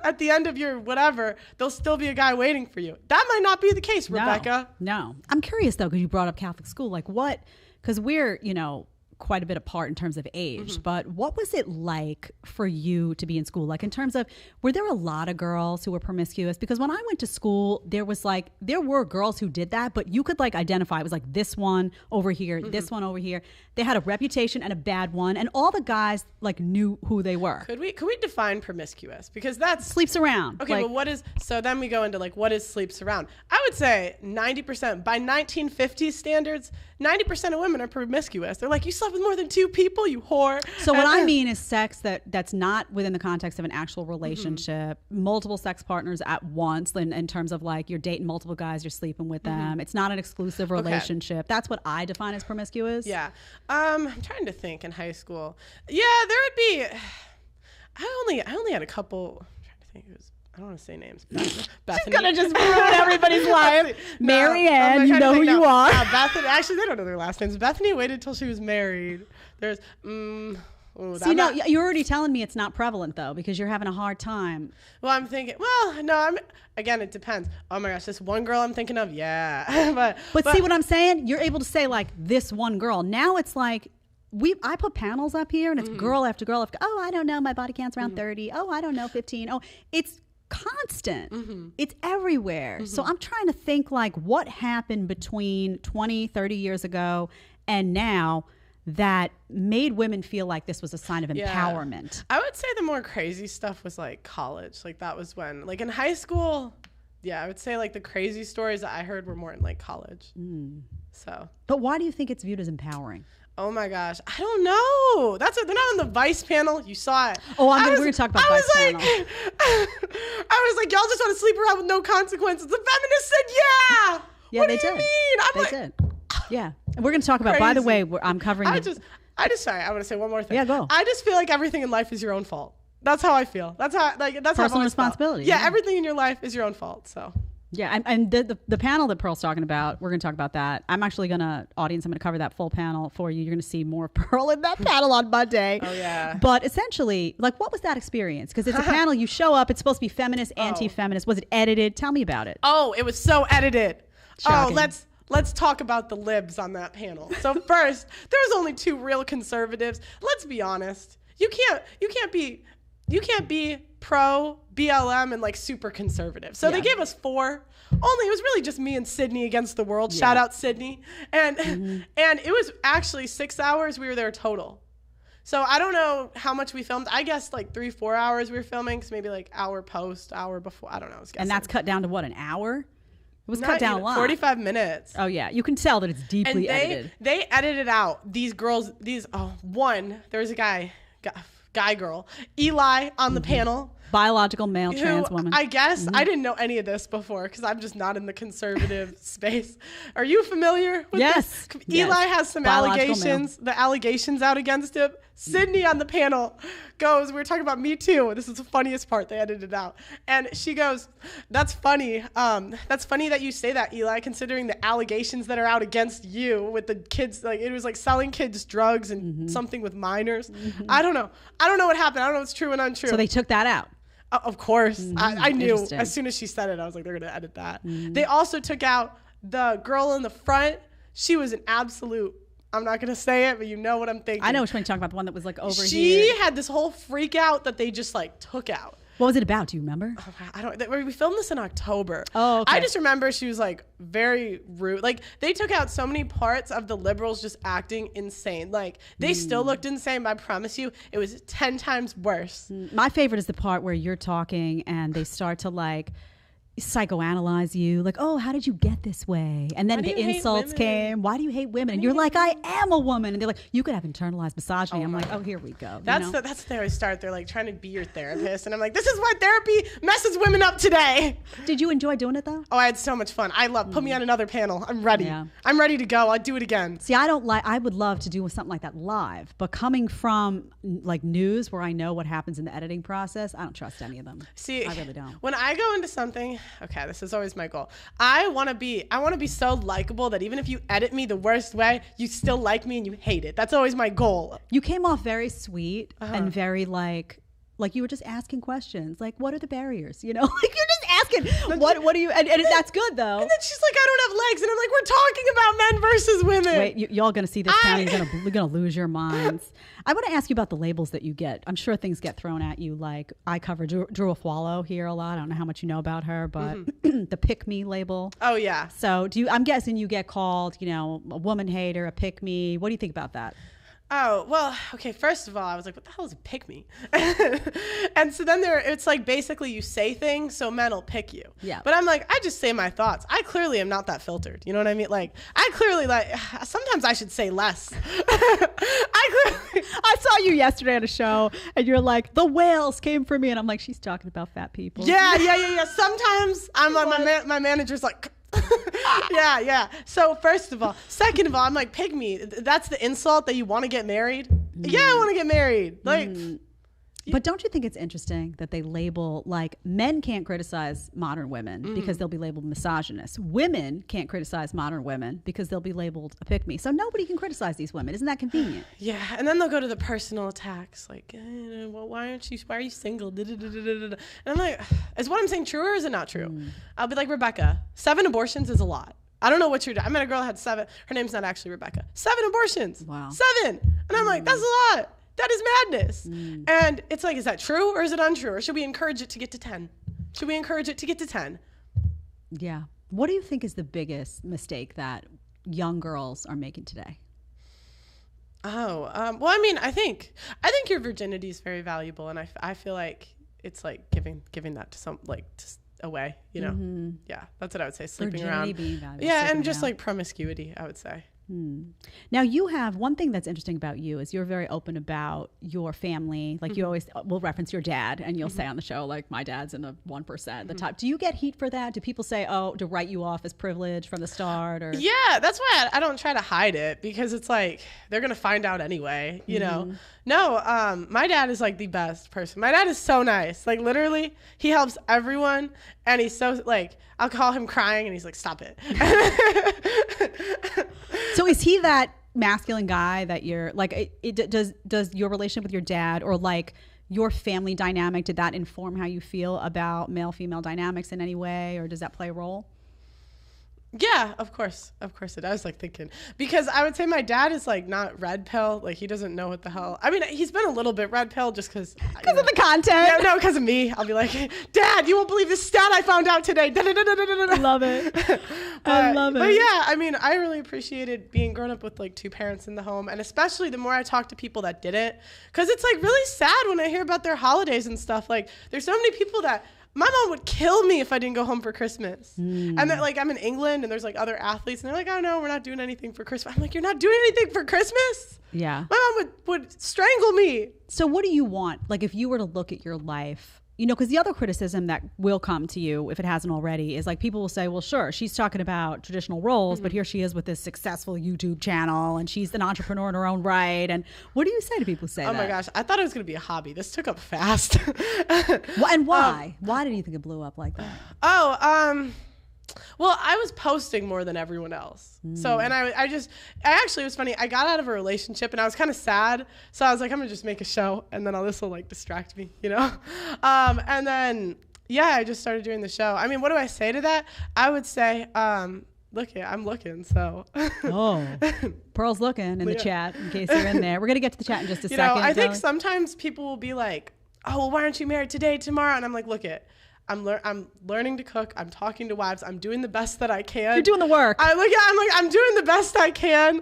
at the end of your whatever, there'll still be a guy waiting for you. That might not be the case, Rebecca. No. I'm curious though, because you brought up Catholic school. Like what? Because we're, you know, quite a bit apart in terms of age, but what was it like for you to be in school? Like in terms of, were there a lot of girls who were promiscuous? Because when I went to school, there were girls who did that, but you could like identify, it was like this one over here, this one over here. They had a reputation and a bad one, and all the guys like knew who they were. Could we define promiscuous? Because that's sleeps around. Okay, but what is, so then we go into like, what is sleeps around? I would say 90%, by 1950s standards, 90% of women are promiscuous. They're like, you slept with more than 2 people, you whore. So what I mean is sex that's not within the context of an actual relationship, multiple sex partners at once, in terms of like you're dating multiple guys, you're sleeping with them. It's not an exclusive relationship. Okay. That's what I define as promiscuous. Yeah. I'm trying to think in high school. Yeah, there would be, I only had a couple, I'm trying to think, it was, I don't want to say names. Bethany. She's gonna just ruin everybody's life. Marianne, you know who you are. Bethany. Actually, they don't know their last names. Bethany waited till she was married. There's, see, no, you're already telling me it's not prevalent though, because you're having a hard time. Well, I'm thinking. Well, no, again, it depends. Oh my gosh, this one girl I'm thinking of. Yeah, but see what I'm saying? You're able to say like this one girl. Now it's like. I put panels up here and it's girl after girl after. Oh, I don't know. My body count's around 30. Oh, I don't know. 15. Oh, it's constant. It's everywhere. So I'm trying to think like what happened between 20, 30 years ago and now that made women feel like this was a sign of empowerment. I would say the more crazy stuff was like college. Like that was when, like in high school, yeah, I would say like the crazy stories that I heard were more in like college. So. But why do you think it's viewed as empowering? Oh my gosh, I don't know. They're not on the Vice panel. You saw it. Oh, we're gonna talk about Vice panel. I was like, y'all just want to sleep around with no consequences. The feminists said, yeah. Yeah, what they do you did. mean? They did. Yeah, and we're gonna talk about. By the way, I'm covering. Sorry, I want to say one more thing. Yeah, go. I just feel like everything in life is your own fault. That's how I feel. That's personal responsibility. Yeah, everything in your life is your own fault. So. Yeah, and the panel that Pearl's talking about, we're going to talk about that. I'm actually going to, I'm going to cover that full panel for you. You're going to see more of Pearl in that panel on Monday. Oh, yeah. But essentially, like, what was that experience? Because it's a panel, you show up, it's supposed to be feminist, anti-feminist. Was it edited? Tell me about it. Oh, it was so edited. Shocking. Oh, let's talk about the libs on that panel. So first, there was only 2 real conservatives. Let's be honest. You can't be pro BLM and like super conservative. So they gave us 4. Only it was really just me and Sydney against the world. Yeah. Shout out Sydney. And and it was actually 6 hours we were there total. So I don't know how much we filmed. I guess like 3-4 hours we were filming, because maybe like hour post, hour before. I don't know. And that's cut down to what, an hour? It was cut down a lot. 45 minutes. Oh yeah, you can tell that it's deeply edited. They edited out these girls. There was a guy girl, Eli on the panel. Biological male trans woman. I guess I didn't know any of this before because I'm just not in the conservative space. Are you familiar with this? Eli has some allegations. The allegations out against him. Sydney on the panel goes, we were talking about Me Too. This is the funniest part. They edited it out. And she goes, that's funny. That's funny that you say that, Eli, considering the allegations that are out against you with the kids. Like it was like selling kids drugs and something with minors. I don't know. I don't know what happened. I don't know what's true and untrue. So they took that out. Of course. I knew as soon as she said it, I was like, they're going to edit that. They also took out the girl in the front. She was an absolute, I'm not going to say it, but you know what I'm thinking. I know which one you're talking about, the one that was like over here. She had this whole freak out that they just like took out. What was it about? Do you remember? We filmed this in October. Oh, okay. I just remember she was like very rude. Like they took out so many parts of the liberals just acting insane. Like they still looked insane, but I promise you it was 10 times worse. My favorite is the part where you're talking and they start to like psychoanalyze you, like, oh, how did you get this way? And then the insults came. Why do you hate women? And you're like, I am a woman. And they're like, you could have internalized misogyny. I'm like, oh, here we go. That's where they start. They're like trying to be your therapist, and I'm like, this is why therapy messes women up today. Did you enjoy doing it though? Oh, I had so much fun. I love. Put me on another panel. I'm ready. Yeah. I'm ready to go. I'll do it again. See, I would love to do something like that live, but coming from like news where I know what happens in the editing process, I don't trust any of them. See, I really don't. When I go into something, okay, this is always my goal. I want to be so likable that even if you edit me the worst way, you still like me and you hate it. That's always my goal. You came off very sweet and very like you were just asking questions. Like, what are the barriers? You know, like you're just asking, what do you, and that's good though. And then she's like, I don't have legs. And I'm like, we're talking about men versus women. Wait, y'all gonna see this county, you're gonna lose your minds. I want to ask you about the labels that you get. I'm sure things get thrown at you. Like I cover Drew Afwalo here a lot. I don't know how much you know about her, but the pick me label. Oh yeah. So I'm guessing you get called, a woman hater, a pick me. What do you think about that? Oh, well, okay, first of all, I was like, what the hell is a pick me? And so then it's like basically you say things so men will pick you. Yeah. But I'm like, I just say my thoughts. I clearly am not that filtered. You know what I mean? Like, I clearly, sometimes I should say less. I saw you yesterday at a show and you're like, the whales came for me. And I'm like, she's talking about fat people. Yeah. Sometimes I'm like, my manager's like, yeah. So first of all, second of all, I'm like, pick me. That's the insult that you want to get married. Yeah, I want to get married. Like, but don't you think it's interesting that they label, like, men can't criticize modern women because they'll be labeled misogynist. Women can't criticize modern women because they'll be labeled a pick me. So nobody can criticize these women. Isn't that convenient? Yeah, and then they'll go to the personal attacks, like, well, why are you single? And I'm like, is what I'm saying true or is it not true? I'll be like, Rebecca, 7 abortions is a lot. I don't know what you're doing. I met a girl that had 7. Her name's not actually Rebecca. 7 abortions. Wow. 7. And I'm like, that's a lot. That is madness. And it's like, is that true or is it untrue? Or should we encourage it to get to 10? Should we encourage it to get to 10? Yeah. What do you think is the biggest mistake that young girls are making today? Well, I mean, I think your virginity is very valuable. And I feel like it's like giving that to some, like, away, Yeah, that's what I would say. Sleeping virginity around. being valuable. Yeah, and just like promiscuity, I would say. Now you have one thing that's interesting about you is you're very open about your family. Like you always will reference your dad and you'll say on the show, like, my dad's in the 1%, the top. Do you get heat for that? Do people say, oh, to write you off as privileged from the start? Or yeah, that's why I don't try to hide it, because it's like they're gonna find out anyway, you know. No, my dad is like the best person. My dad is so nice. Like literally, he helps everyone, and he's so like, I'll call him crying and he's like, stop it. So is he that masculine guy that you're like, does your relationship with your dad or like your family dynamic, did that inform how you feel about male-female dynamics in any way, or does that play a role? Yeah, of course it does. Like thinking, because I would say my dad is like not red pill. Like he doesn't know what the hell. I mean, he's been a little bit red pill just because of the content. Yeah, no, because of me. I'll be like, Dad, you won't believe this stat I found out today. I love it. I love it. But yeah, I mean, I really appreciated being grown up with like 2 parents in the home, and especially the more I talk to people that didn't, because it's like really sad when I hear about their holidays and stuff. Like there's so many people that. My mom would kill me if I didn't go home for Christmas. And then, like, I'm in England and there's like other athletes and they're like, oh no, we're not doing anything for Christmas. I'm like, you're not doing anything for Christmas? Yeah. My mom would strangle me. So what do you want? Like if you were to look at your life, you know, because the other criticism that will come to you, if it hasn't already, is like people will say, well, sure, she's talking about traditional roles, but here she is with this successful YouTube channel and she's an entrepreneur in her own right. And what do you say to people who say that? Oh my gosh, I thought it was going to be a hobby. This took up fast. Well, and why? Why did you think it blew up like that? Well, I was posting more than everyone else. So, and I actually, it was funny. I got out of a relationship and I was kind of sad. So I was like, I'm gonna just make a show and then this will like distract me, you know? And then, yeah, I just started doing the show. I mean, what do I say to that? I would say, look, I'm looking, so. Oh, Pearl's looking in the chat in case you're in there. We're gonna get to the chat in just a second. I think sometimes people will be like, oh, well, why aren't you married today, tomorrow? And I'm like, look it. I'm learning to cook. I'm talking to wives. I'm doing the best that I can. You're doing the work. I'm doing the best I can.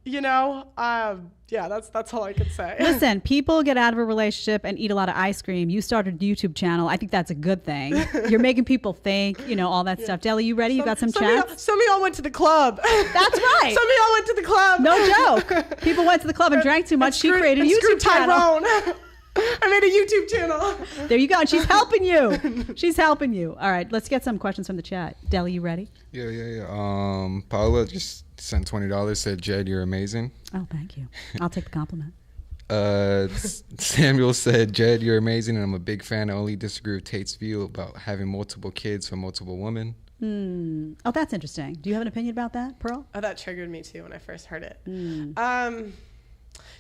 Yeah, that's all I could say. Listen, people get out of a relationship and eat a lot of ice cream. You started a YouTube channel. I think that's a good thing. You're making people think, you know, all that stuff. Deli, you ready? You got some chats? Some of y'all went to the club. That's right. Some of y'all went to the club. No joke. People went to the club and drank too much. She created a YouTube channel. I made a YouTube channel. There you go. And she's helping you. She's helping you. All right, let's get some questions from the chat. Deli, you ready? Yeah. Paula just sent $20, said, Jed, you're amazing. Oh, thank you. I'll take the compliment. Samuel said, Jed, you're amazing, and I'm a big fan. I only disagree with Tate's view about having multiple kids for multiple women. Oh, that's interesting. Do you have an opinion about that, Pearl? Oh, that triggered me too when I first heard it.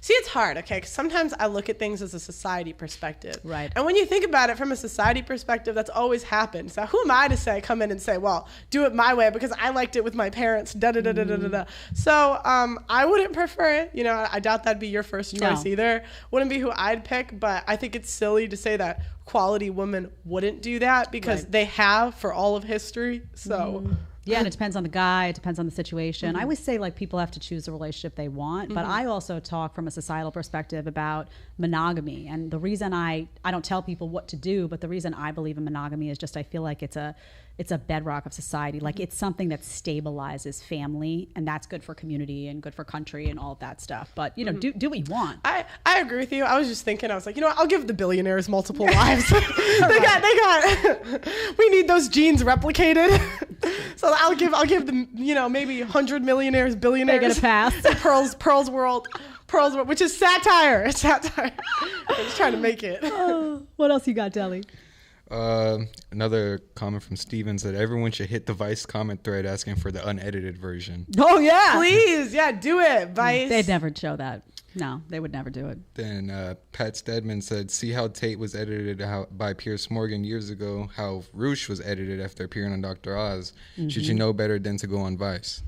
See, it's hard, okay? 'Cause sometimes I look at things as a society perspective. Right. And when you think about it from a society perspective, that's always happened. So who am I to come in and say, well, do it my way because I liked it with my parents, da-da-da-da-da-da-da. So I wouldn't prefer it. You know, I doubt that'd be your first choice either. Wouldn't be who I'd pick, but I think it's silly to say that quality women wouldn't do that because they have for all of history. So... Yeah, and it depends on the guy. It depends on the situation. I always say, like, people have to choose the relationship they want, but I also talk from a societal perspective about monogamy. And the reason I don't tell people what to do, but the reason I believe in monogamy is just I feel like it's a bedrock of society. Like, it's something that stabilizes family, and that's good for community and good for country and all of that stuff. But, you know, do what you want. I agree with you. I was just thinking, I was like, you know what? I'll give the billionaires multiple wives. they got, we need those genes replicated. So I'll give them, you know, maybe 100 millionaires, billionaires. They get a pass. Pearl's World, which is satire. It's satire. I'm just trying to make it. What else you got, Deli? Another comment from Steven said everyone should hit the Vice comment thread asking for the unedited version. Oh, yeah. Please. Yeah, do it, Vice. They'd never show that. No, they would never do it. Then Pat Stedman said, see how Tate was edited by Piers Morgan years ago, how Roosh was edited after appearing on Dr. Oz. Should you know better than to go on Vice?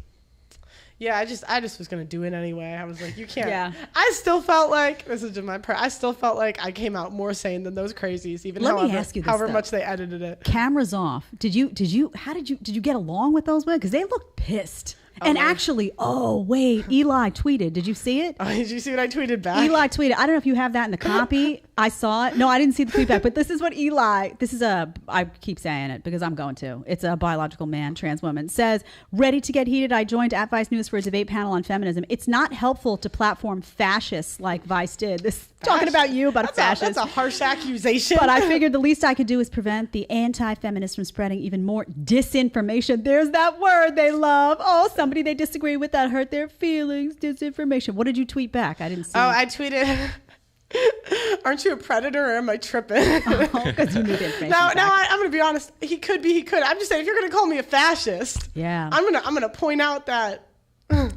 Yeah, I just was gonna do it anyway. I was like, you can't. Yeah. I still felt like this is just I still felt like I came out more sane than those crazies, even however much they edited it. Cameras off. Did you get along with those women? Because they looked pissed. And actually, Eli tweeted. Did you see it? Did you see what I tweeted back? Eli tweeted. I don't know if you have that in the copy. I saw it. No, I didn't see the tweet back. But this is what I keep saying it because I'm going to. It's a biological man, trans woman. Says, ready to get heated. I joined at Vice News for a debate panel on feminism. It's not helpful to platform fascists like Vice did. This talking about you, about a fascist. That's a harsh accusation. But I figured the least I could do is prevent the anti-feminists from spreading even more disinformation. There's that word they love. Oh, somebody they disagree with that hurt their feelings. Disinformation. What did you tweet back? I didn't see. Oh, I tweeted, aren't you a predator or am I tripping? Because you need information. No, I'm going to be honest. He could. I'm just saying, if you're going to call me a fascist, I'm going to point out that.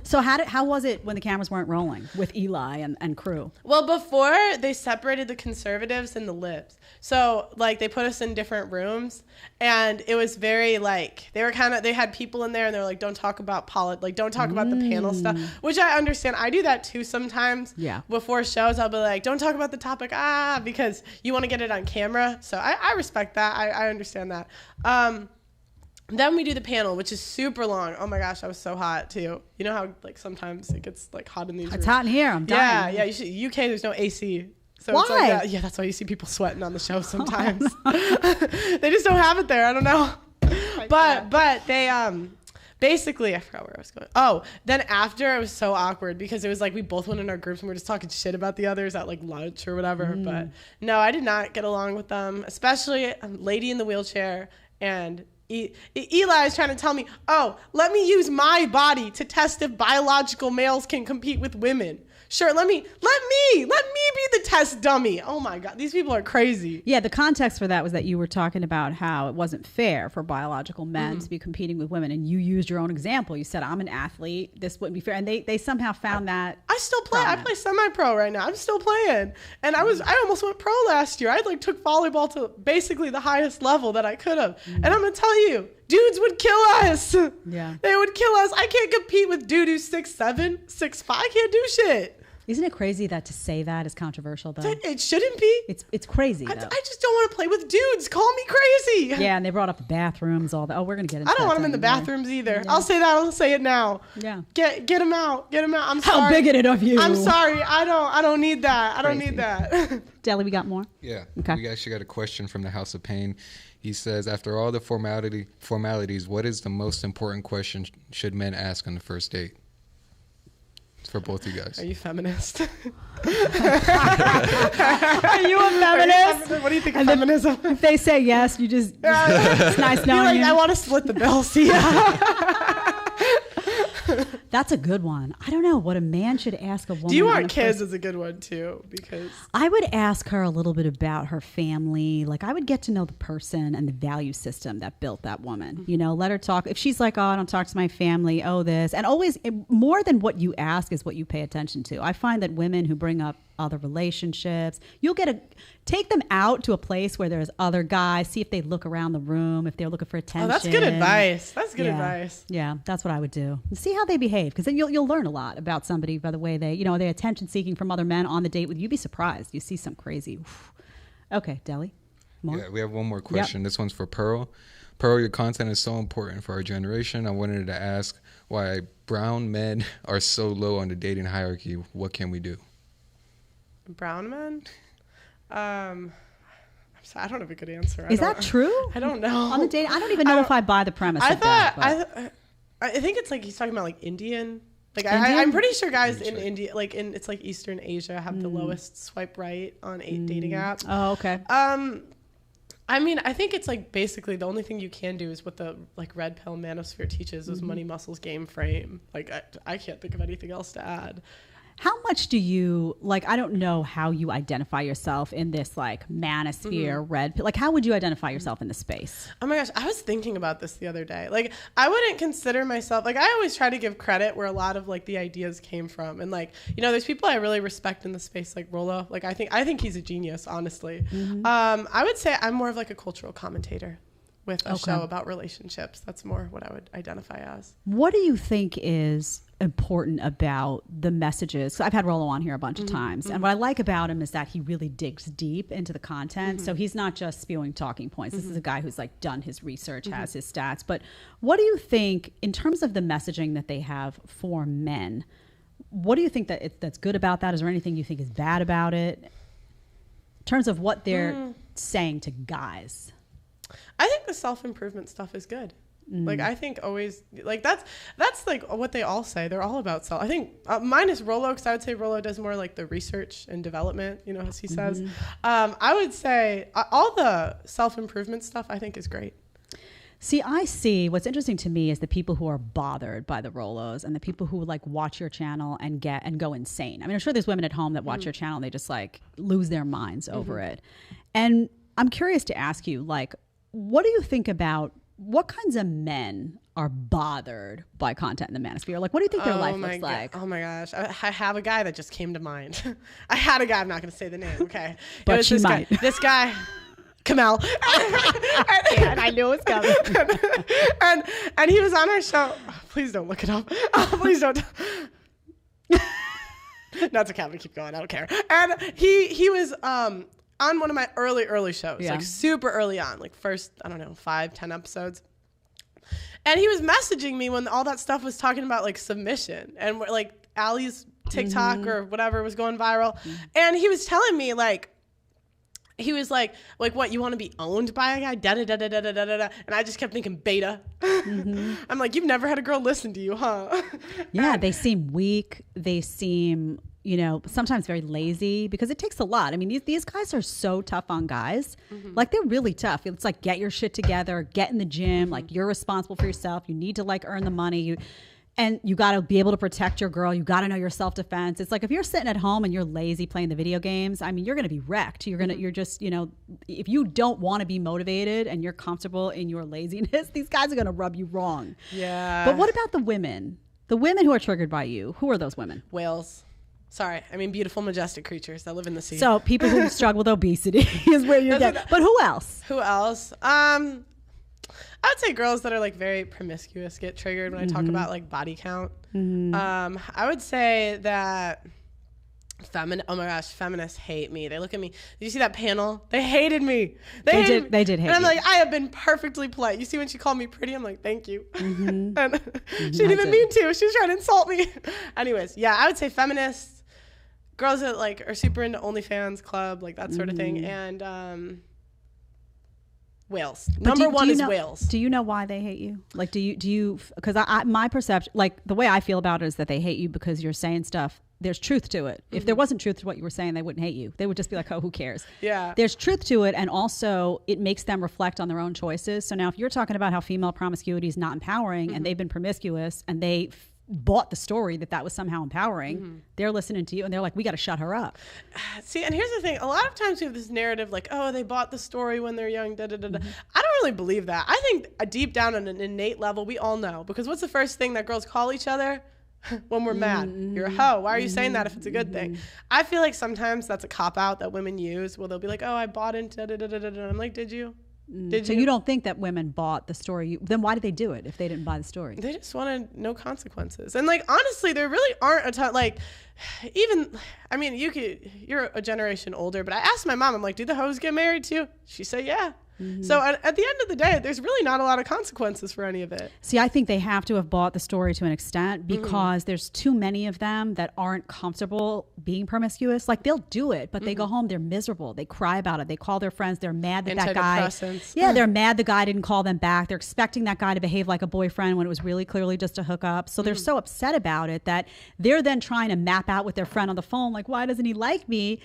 So how was it when the cameras weren't rolling with Eli and crew? Well, before they separated the conservatives and the libs. So like they put us in different rooms and it was very like, they had people in there and they were like, don't talk about don't talk about the panel stuff, which I understand. I do that too sometimes. Yeah. Before shows, I'll be like, don't talk about the topic, because you want to get it on camera. So I respect that. I understand that. Then we do the panel, which is super long. Oh my gosh, I was so hot too. You know how like sometimes it gets like hot in these rooms? It's hot in here. I'm dying. Yeah. UK, there's no AC. So why? It's like that. Yeah, that's why you see people sweating on the show sometimes. They just don't have it there. I don't know. But they basically, I forgot where I was going. Oh, then after it was so awkward because it was like we both went in our groups and we were just talking shit about the others at like lunch or whatever. But no, I did not get along with them, especially a lady in the wheelchair and Eli is trying to tell me, let me use my body to test if biological males can compete with women. Sure, let me be the test dummy. Oh my God, these people are crazy. Yeah, the context for that was that you were talking about how it wasn't fair for biological men to be competing with women, and you used your own example. You said, I'm an athlete, this wouldn't be fair. And they somehow found that. I still play. Prominent. I play semi-pro right now. I'm still playing. And I almost went pro last year. I like took volleyball to basically the highest level that I could have. And I'm going to tell you, dudes would kill us. Yeah. They would kill us. I can't compete with dude who's 6'7", 6'5". I can't do shit. Isn't it crazy that to say that is controversial, though? It shouldn't be. It's crazy, though. I just don't want to play with dudes. Call me crazy. Yeah, and they brought up the bathrooms, all that. Oh, we're going to get into that. I don't want them in the bathrooms either. Yeah. I'll say that. I'll say it now. Yeah. Get them out. Get them out. I'm sorry. How bigoted of you. I'm sorry. I don't need that. I don't need that. Deli, we got more? Yeah. Okay. We actually got a question from the House of Pain. He says, after all the formalities, what is the most important question should men ask on the first date? It's for both you guys. Are you feminist? Are you a feminist? What do you think of feminism? If they say yes, you just it's nice knowing you. I want to split the bill. See ya. That's a good one. I don't know what a man should ask a woman. Do you want kids is a good one too, because I would ask her a little bit about her family. Like I would get to know the person and the value system that built that woman. You know, let her talk. If she's like, oh, I don't talk to my family, oh this. And always more than what you ask is what you pay attention to. I find that women who bring up other relationships, take them out to a place where there's other guys, see if they look around the room, if they're looking for attention. Oh, that's good advice. That's good advice. Yeah, that's what I would do. See how they behave, because then you'll learn a lot about somebody by the way they, they're attention seeking from other men on the date with you. You'd be surprised. You see some crazy. Okay, Deli. More? Yeah, we have one more question. This one's for Pearl. Pearl, your content is so important for our generation. I wanted to ask why brown men are so low on the dating hierarchy. What can we do? Brown men? I'm sorry, I don't have a good answer. Is that true? I don't know. On the dating, I don't even know if I buy the premise of that. I think it's like he's talking about like Indian. Like I'm pretty sure guys in India, like it's like Eastern Asia, have the lowest swipe right on dating apps. Oh, okay. I mean, I think it's like basically the only thing you can do is what the like red pill manosphere teaches is money, muscles, game, frame. Like I can't think of anything else to add. How much do you, like, I don't know how you identify yourself in this, like, manosphere, red pill. Like, how would you identify yourself in this space? Oh, my gosh. I was thinking about this the other day. Like, I wouldn't consider myself, like, I always try to give credit where a lot of, like, the ideas came from. And, like, there's people I really respect in the space, like Rollo. Like, I think he's a genius, honestly. I would say I'm more of, like, a cultural commentator with a show about relationships. That's more what I would identify as. What do you think is important about the messages? So I've had Rollo on here a bunch of times, and what I like about him is that he really digs deep into the content. So he's not just spewing talking points. This is a guy who's like done his research, has his stats. But what do you think in terms of the messaging that they have for men? What do you think that's good about that? Is there anything you think is bad about it in terms of what they're saying to guys? I think the self-improvement stuff is good. Like, I think always, like, that's like what they all say. They're all about self. I think minus Rollo, because I would say Rollo does more like the research and development, as he says. I would say all the self-improvement stuff I think is great. See, what's interesting to me is the people who are bothered by the Rollos and the people who like watch your channel and go insane. I mean, I'm sure there's women at home that watch your channel and they just like lose their minds over it. And I'm curious to ask you, like, what do you think about what kinds of men are bothered by content in the manosphere? Like, what do you think their life looks like? Oh my gosh. I have a guy that just came to mind. I had a guy, I'm not going to say the name, okay? But you might. This guy, Kamel. And I knew it was coming. and he was on our show. Oh, please don't look it up. Oh, please don't. That's okay. I'm going to keep going. I don't care. And he was on one of my early shows, like super early on, like first, 5-10 episodes. And he was messaging me when all that stuff was talking about like submission and like Allie's TikTok or whatever was going viral. And he was telling me like, he was like, what, you want to be owned by a guy? Da-da-da-da-da-da-da-da. And I just kept thinking beta. I'm like, you've never had a girl listen to you, huh? Yeah, they seem weak. They seem, sometimes very lazy because it takes a lot. I mean, these guys are so tough on guys. Like, they're really tough. It's like, get your shit together, get in the gym. Like, you're responsible for yourself. You need to like earn the money. And you got to be able to protect your girl. You got to know your self-defense. It's like if you're sitting at home and you're lazy playing the video games, I mean, you're going to be wrecked. You're just, if you don't want to be motivated and you're comfortable in your laziness, these guys are going to rub you wrong. Yeah. But what about the women? The women who are triggered by you, who are those women? Whales. Sorry. I mean, beautiful, majestic creatures that live in the sea. So people who struggle with obesity is where you're getting. But who else? Who else? I would say girls that are like very promiscuous get triggered when I talk about like body count. I would say that oh my gosh, feminists hate me. They look at me. Did you see that panel? They hated me. They did hate and I'm you. like, I have been perfectly polite. You see when she called me pretty, I'm like, thank you. And she didn't even mean to. She was trying to insult me. Anyways, yeah, I would say feminists, girls that like are super into OnlyFans club, like that sort of thing. And whales. Number one is whales. Do you know why they hate you? Like, do you, because my perception, like the way I feel about it is that they hate you because you're saying stuff. There's truth to it. If there wasn't truth to what you were saying, they wouldn't hate you. They would just be like, oh, who cares? Yeah. There's truth to it. And also it makes them reflect on their own choices. So now if you're talking about how female promiscuity is not empowering and they've been promiscuous and they bought the story that was somehow empowering. They're listening to you and they're like, we got to shut her up. See, and here's the thing. A lot of times we have this narrative like, oh, they bought the story when they're young, I don't really believe that. I think deep down on an innate level, we all know. Because what's the first thing that girls call each other? When we're mad, you're a hoe. Why are you saying that if it's a good thing? I feel like sometimes that's a cop-out that women use where they'll be like, oh, I bought into and I'm like, did you? So you don't think that women bought the story? Then why did they do it if they didn't buy the story? They just wanted no consequences. And like, honestly, there really aren't a ton, like, even, I mean, you're a generation older, but I asked my mom, I'm like, do the hoes get married too? She said, yeah. So at the end of the day, there's really not a lot of consequences for any of it. See, I think they have to have bought the story to an extent because there's too many of them that aren't comfortable being promiscuous. Like they'll do it, but they go home, they're miserable. They cry about it. They call their friends. They're mad that guy. Yeah, they're mad the guy didn't call them back. They're expecting that guy to behave like a boyfriend when it was really clearly just a hookup. So they're so upset about it that they're then trying to map out with their friend on the phone, like, why doesn't he like me?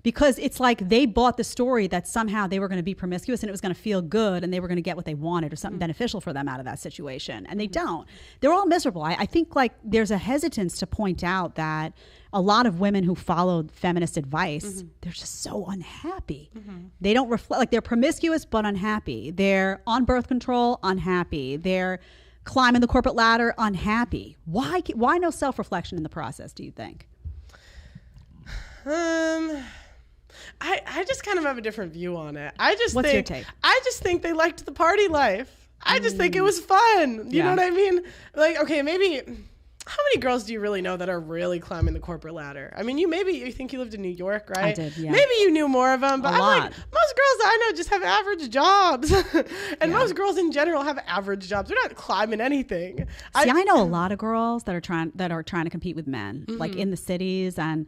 Because it's like they bought the story that somehow they were going to be promiscuous and it was going to feel good and they were going to get what they wanted or something beneficial for them out of that situation. And they don't. They're all miserable. I think like there's a hesitance to point out that a lot of women who followed feminist advice, they're just so unhappy. They don't reflect, like they're promiscuous but unhappy. They're on birth control, unhappy. They're climbing the corporate ladder, unhappy. Why no self-reflection in the process, do you think? I just kind of have a different view on it. What's your take? I just think they liked the party life. I just think it was fun. You know what I mean? Like, okay, maybe how many girls do you really know that are really climbing the corporate ladder? I mean, you think you lived in New York, right? I did, yeah. Maybe you knew more of them, but I'm lot. like, most girls I know just have average jobs. And most girls in general have average jobs. They're not climbing anything. See, I know a lot of girls that are trying to compete with men, like in the cities, and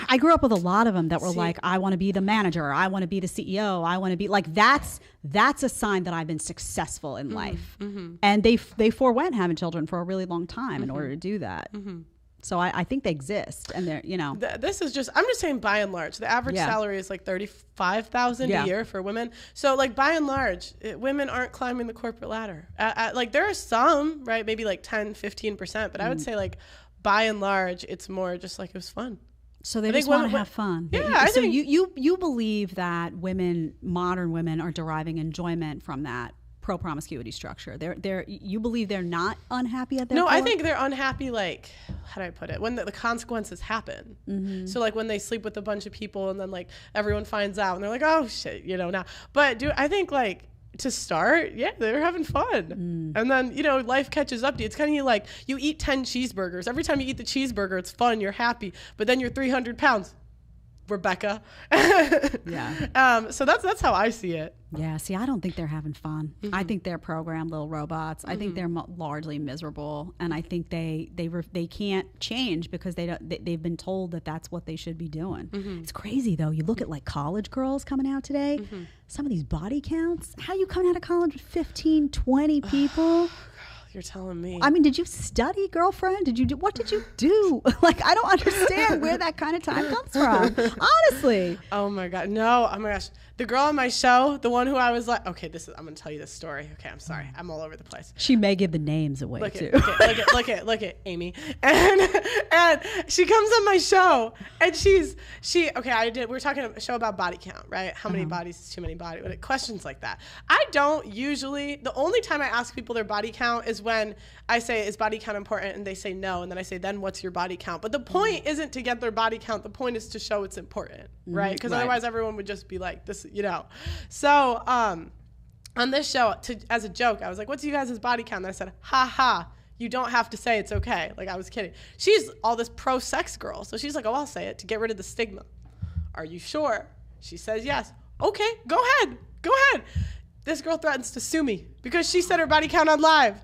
I grew up with a lot of them that were like, I want to be the manager. I want to be the CEO. I want to be like, that's a sign that I've been successful in life. And they forewent having children for a really long time in order to do that. So I think they exist and they're, this is just, I'm just saying by and large, the average salary is like $35,000 a year for women. So like by and large, women aren't climbing the corporate ladder. Like there are some, right? Maybe like 10, 15%, but I would say like by and large, it's more just like it was fun. So they just want to have fun. Yeah. So you believe that modern women are deriving enjoyment from that pro-promiscuity structure. You believe they're not unhappy at their core? I think they're unhappy, like, how do I put it? When the consequences happen. So like when they sleep with a bunch of people and then like everyone finds out and they're like, oh shit, now. But I think like, to start, they're having fun. And then, life catches up to you. It's kind of like you eat 10 cheeseburgers. Every time you eat the cheeseburger, it's fun, you're happy. But then you're 300 pounds, Rebecca. So that's how I see it. Yeah, see, I don't think they're having fun. I think they're programmed little robots. I think they're largely miserable, and I think they can't change because they've been told that that's what they should be doing. It's crazy though. You look at like college girls coming out today. Some of these body counts. How you coming out of college with 15, 20 people? You're telling me. I mean, did you study, girlfriend? What did you do? Like, I don't understand where that kind of time comes from. Honestly. Oh my God. No. Oh my gosh. The girl on my show, the one who I was like, okay, I'm going to tell you this story. Okay, I'm sorry. I'm all over the place. She may give the names away too. Look at Amy. And she comes on my show and we were talking a show about body count, right? How many bodies is too many bodies? Questions like that. I don't usually, the only time I ask people their body count is when I say, is body count important? And they say no. And then I say, then what's your body count? But the point isn't to get their body count. The point is to show it's important, right? Because otherwise everyone would just be like, this, So on this show, as a joke, I was like, what's you guys' body count? And I said, ha ha, you don't have to say it's okay. Like I was kidding. She's all this pro-sex girl. So she's like, oh, I'll say it to get rid of the stigma. Are you sure? She says yes. Okay, go ahead. This girl threatens to sue me because she said her body count on live.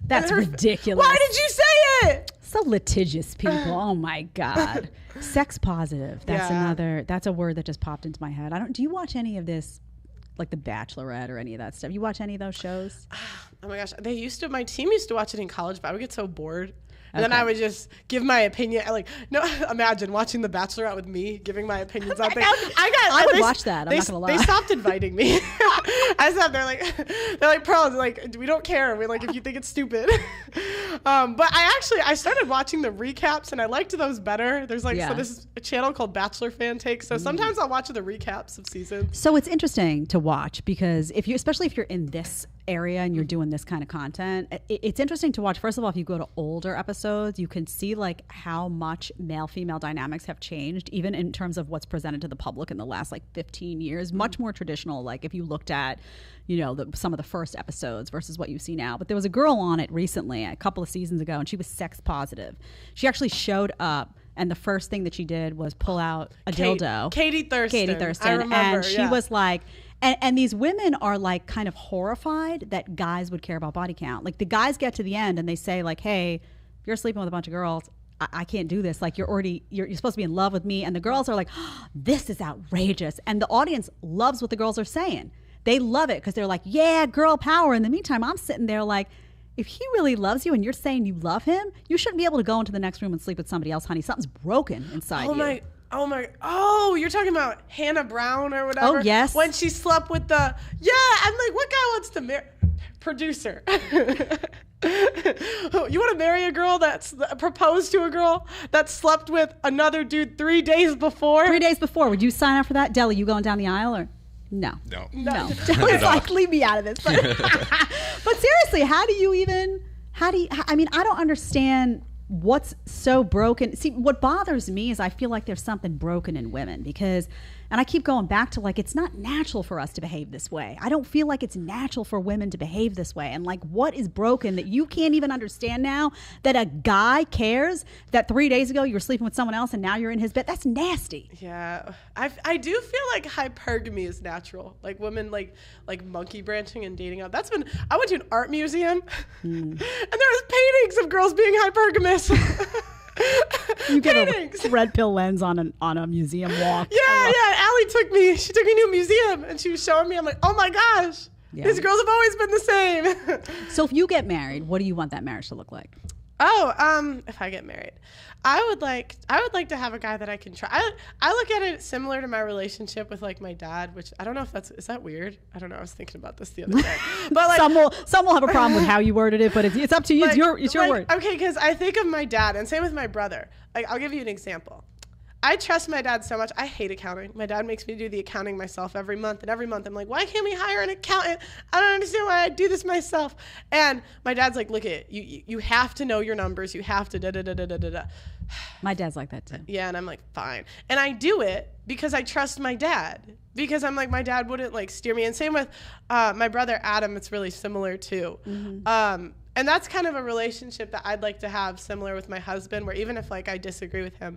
That's ridiculous. Why did you say it? So litigious people. Oh my God. Sex positive. That's a word that just popped into my head. Do you watch any of this, like The Bachelorette or any of that stuff? You watch any of those shows? Oh my gosh. My team used to watch it in college, but I would get so bored. And then I would just give my opinion. Imagine watching The Bachelorette with me giving my opinions on things. I would watch that. I'm not gonna lie. They stopped inviting me. I sat there they're like, pros, like, we don't care. We're like, if you think it's stupid. But I started watching the recaps and I liked those better. There's so this is a channel called Bachelor Fan Take. So sometimes I'll watch the recaps of seasons. So it's interesting to watch because especially if you're in this area and you're doing this kind of content, it's interesting to watch. First of all, if you go to older episodes, you can see like how much male-female dynamics have changed, even in terms of what's presented to the public in the last like 15 years. Much more traditional. Like if you looked at, some of the first episodes versus what you see now. But there was a girl on it recently, a couple of seasons ago, and she was sex positive. She actually showed up, and the first thing that she did was pull out a dildo. Katie Thurston. I remember, and she was like, and these women are like kind of horrified that guys would care about body count. Like the guys get to the end and they say like, hey, if you're sleeping with a bunch of girls, I can't do this. Like you're supposed to be in love with me. And the girls are like, oh, this is outrageous. And the audience loves what the girls are saying. They love it because they're like, yeah, girl power. In the meantime, I'm sitting there like, if he really loves you and you're saying you love him, you shouldn't be able to go into the next room and sleep with somebody else, honey. Something's broken inside you. Oh, you're talking about Hannah Brown or whatever? Oh, yes. When she slept with I'm like, what guy wants to marry? Producer. You want to marry a girl that's proposed to a girl that slept with another dude 3 days before? 3 days before. Would you sign up for that? Deli, you going down the aisle or? No. Deli's like, leave me out of this. But seriously, I mean, I don't understand what's so broken. See, what bothers me is I feel like there's something broken in women because, and I keep going back to like, it's not natural for us to behave this way. I don't feel like it's natural for women to behave this way. And like, what is broken that you can't even understand now that a guy cares that 3 days ago you were sleeping with someone else and now you're in his bed? That's nasty. Yeah. I do feel like hypergamy is natural. Like women like monkey branching and dating up. I went to an art museum and there was paintings of girls being hypergamous. You get a red pill lens on a museum walk. Yeah. Allie took me to a museum and she was showing me. I'm like, oh my gosh, these girls have always been the same. So if you get married, what do you want that marriage to look like? If I get married, I would like to have a guy that I can try. I look at it similar to my relationship with like my dad, which I don't know if is that weird? I don't know. I was thinking about this the other day. But like some will have a problem with how you worded it, but it's up to you. It's your word. Okay, because I think of my dad, and same with my brother. Like I'll give you an example. I trust my dad so much. I hate accounting. My dad makes me do the accounting myself every month. And every month I'm like, why can't we hire an accountant? I don't understand why I do this myself. And my dad's like, look at you have to know your numbers. You have to da-da-da-da-da-da. My dad's like that too. Yeah, and I'm like, fine. And I do it because I trust my dad. Because I'm like, my dad wouldn't like steer me. And same with my brother Adam, it's really similar too. Mm-hmm. And that's kind of a relationship that I'd like to have similar with my husband, where even if like I disagree with him,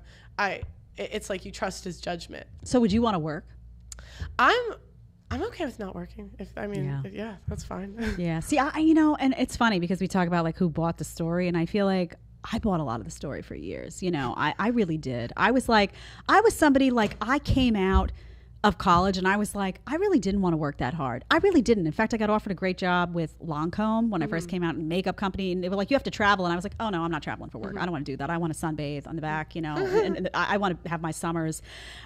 it's like you trust his judgment. So would you want to work? I'm okay with not working. Yeah, that's fine. Yeah. See, and it's funny because we talk about like who bought the story, and I feel like I bought a lot of the story for years. I really did. I was somebody like I came out of college and I was like, I really didn't want to work that hard. I really didn't. In fact, I got offered a great job with Lancome when I first came out in a makeup company, and they were like, you have to travel. And I was like, oh no, I'm not traveling for work. I don't want to do that. I want to sunbathe on the back, and I want to have my summers.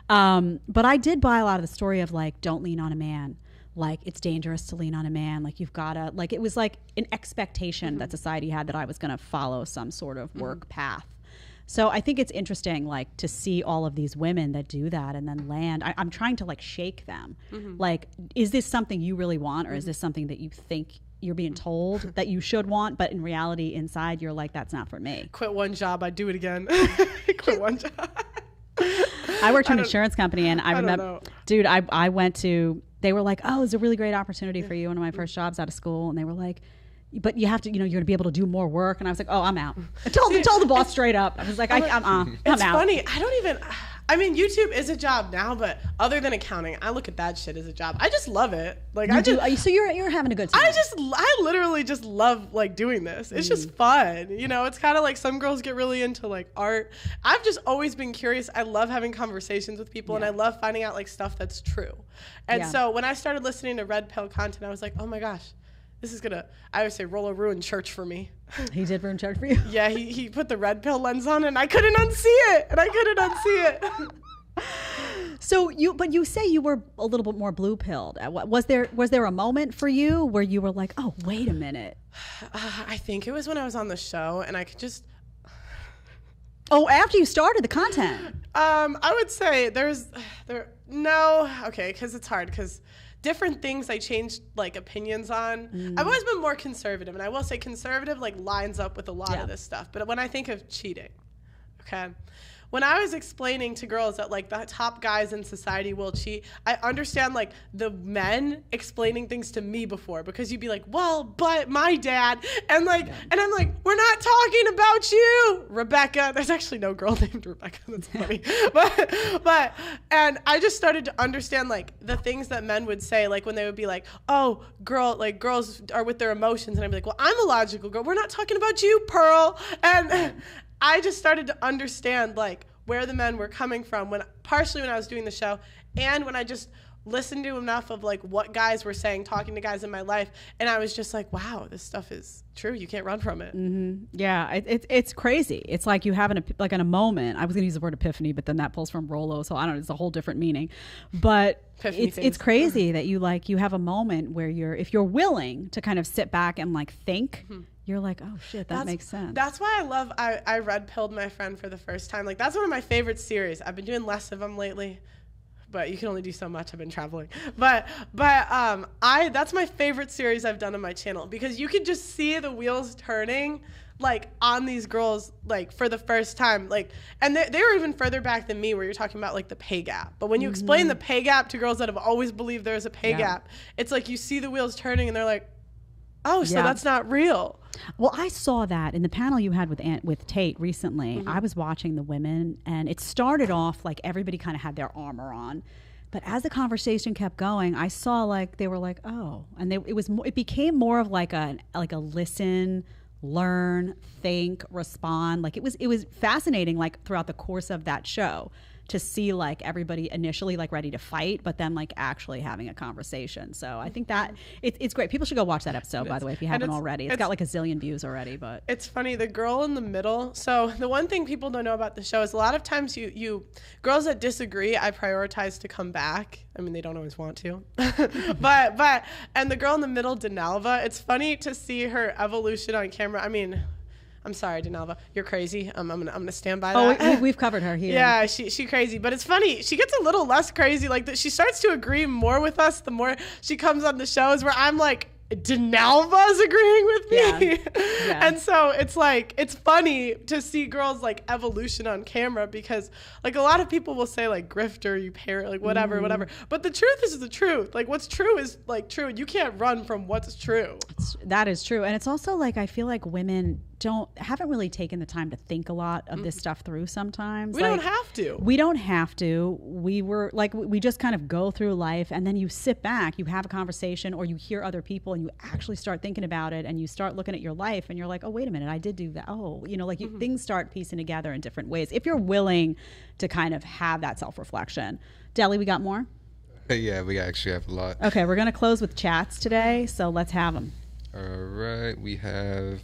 But I did buy a lot of the story of like, don't lean on a man. Like it's dangerous to lean on a man. Like you've gotta, like it was like an expectation that society had that I was going to follow some sort of work path. So I think it's interesting, like, to see all of these women that do that and then land. I'm trying to, like, shake them. Like, is this something you really want, or is this something that you think you're being told that you should want, but in reality, inside, you're like, that's not for me. Quit one job, I'd do it again. Quit one job. I worked for an insurance company, and I remember, dude, I went to, they were like, oh, it's a really great opportunity for you. One of my first jobs out of school, and they were like, but you have to, you're going to be able to do more work. And I was like, oh, I'm out. I told the boss straight up. I was like, I'm out. It's funny. YouTube is a job now, but other than accounting, I look at that shit as a job. I just love it. Like so you're having a good time. I literally just love like doing this. It's just fun. It's kind of like some girls get really into like art. I've just always been curious. I love having conversations with people, and I love finding out like stuff that's true. And so when I started listening to Red Pill content, I was like, oh my gosh, I would say Rollo ruined church for me. He did ruin church for you? Yeah, he put the red pill lens on and I couldn't unsee it. So you say you were a little bit more blue pilled. Was there a moment for you where you were like, oh, wait a minute? I think it was when I was on the show and I could just. Oh, after you started the content. I would say because it's hard because different things I changed like opinions on. I've always been more conservative, and I will say conservative like lines up with a lot of this stuff. But when I think of cheating, okay. When I was explaining to girls that like the top guys in society will cheat, I understand like the men explaining things to me before, because you'd be like, well, but my dad, and I'm like, we're not talking about you, Rebecca. There's actually no girl named Rebecca. That's funny. but and I just started to understand like the things that men would say, like when they would be like, oh, girls are with their emotions, and I'd be like, well, I'm a logical girl. We're not talking about you, Pearl. And I just started to understand like where the men were coming from partially when I was doing the show, and when I just listened to enough of like what guys were saying, talking to guys in my life, and I was just like, wow, this stuff is true. You can't run from it. Mm-hmm. Yeah, it's crazy. It's like you have in a moment. I was gonna use the word epiphany, but then that pulls from Rollo, so I don't know. It's a whole different meaning. But it's crazy that you have a moment where if you're willing to kind of sit back and like think. Mm-hmm. You're like, oh shit, that makes sense. That's why I red pilled my friend for the first time. Like that's one of my favorite series. I've been doing less of them lately, but you can only do so much. I've been traveling, but that's my favorite series I've done on my channel, because you could just see the wheels turning like on these girls like for the first time, like, and they were even further back than me, where you're talking about like the pay gap. But when you explain the pay gap to girls that have always believed there's a pay gap, it's like you see the wheels turning and they're like, oh, so that's not real. Well, I saw that in the panel you had with Tate recently. I was watching the women, and it started off like everybody kind of had their armor on, but as the conversation kept going, I saw like they were like, oh, and it became more of like a listen, learn, think, respond. Like it was fascinating, like throughout the course of that show, to see like everybody initially like ready to fight, but then like actually having a conversation. So I think that it's great. People should go watch that episode, by the way, if you haven't already. It's got like a zillion views already. But it's funny, the girl in the middle. So the one thing people don't know about the show is a lot of times you girls that disagree, I prioritize to come back. I mean, they don't always want to, but and the girl in the middle, Denalva, it's funny to see her evolution on camera. I mean, I'm sorry, Denalva, you're crazy. I'm gonna stand by that. Oh, we've covered her here. Yeah, she crazy, but it's funny. She gets a little less crazy. Like she starts to agree more with us the more she comes on the shows, where I'm like, Denalva's agreeing with me. Yeah. And so it's like, it's funny to see girls like evolution on camera, because like a lot of people will say like grifter, you parrot, like whatever. But the truth is the truth. Like what's true is like true. You can't run from what's true. That is true. And it's also like, I feel like women haven't really taken the time to think a lot of this stuff through sometimes. We don't have to. We don't have to. We just kind of go through life, and then you sit back, you have a conversation, or you hear other people and you actually start thinking about it, and you start looking at your life and you're like, oh, wait a minute, I did do that. Oh, things start piecing together in different ways. If you're willing to kind of have that self-reflection. Deli, we got more? Yeah, we actually have a lot. Okay, we're going to close with chats today, so let's have them. All right, we have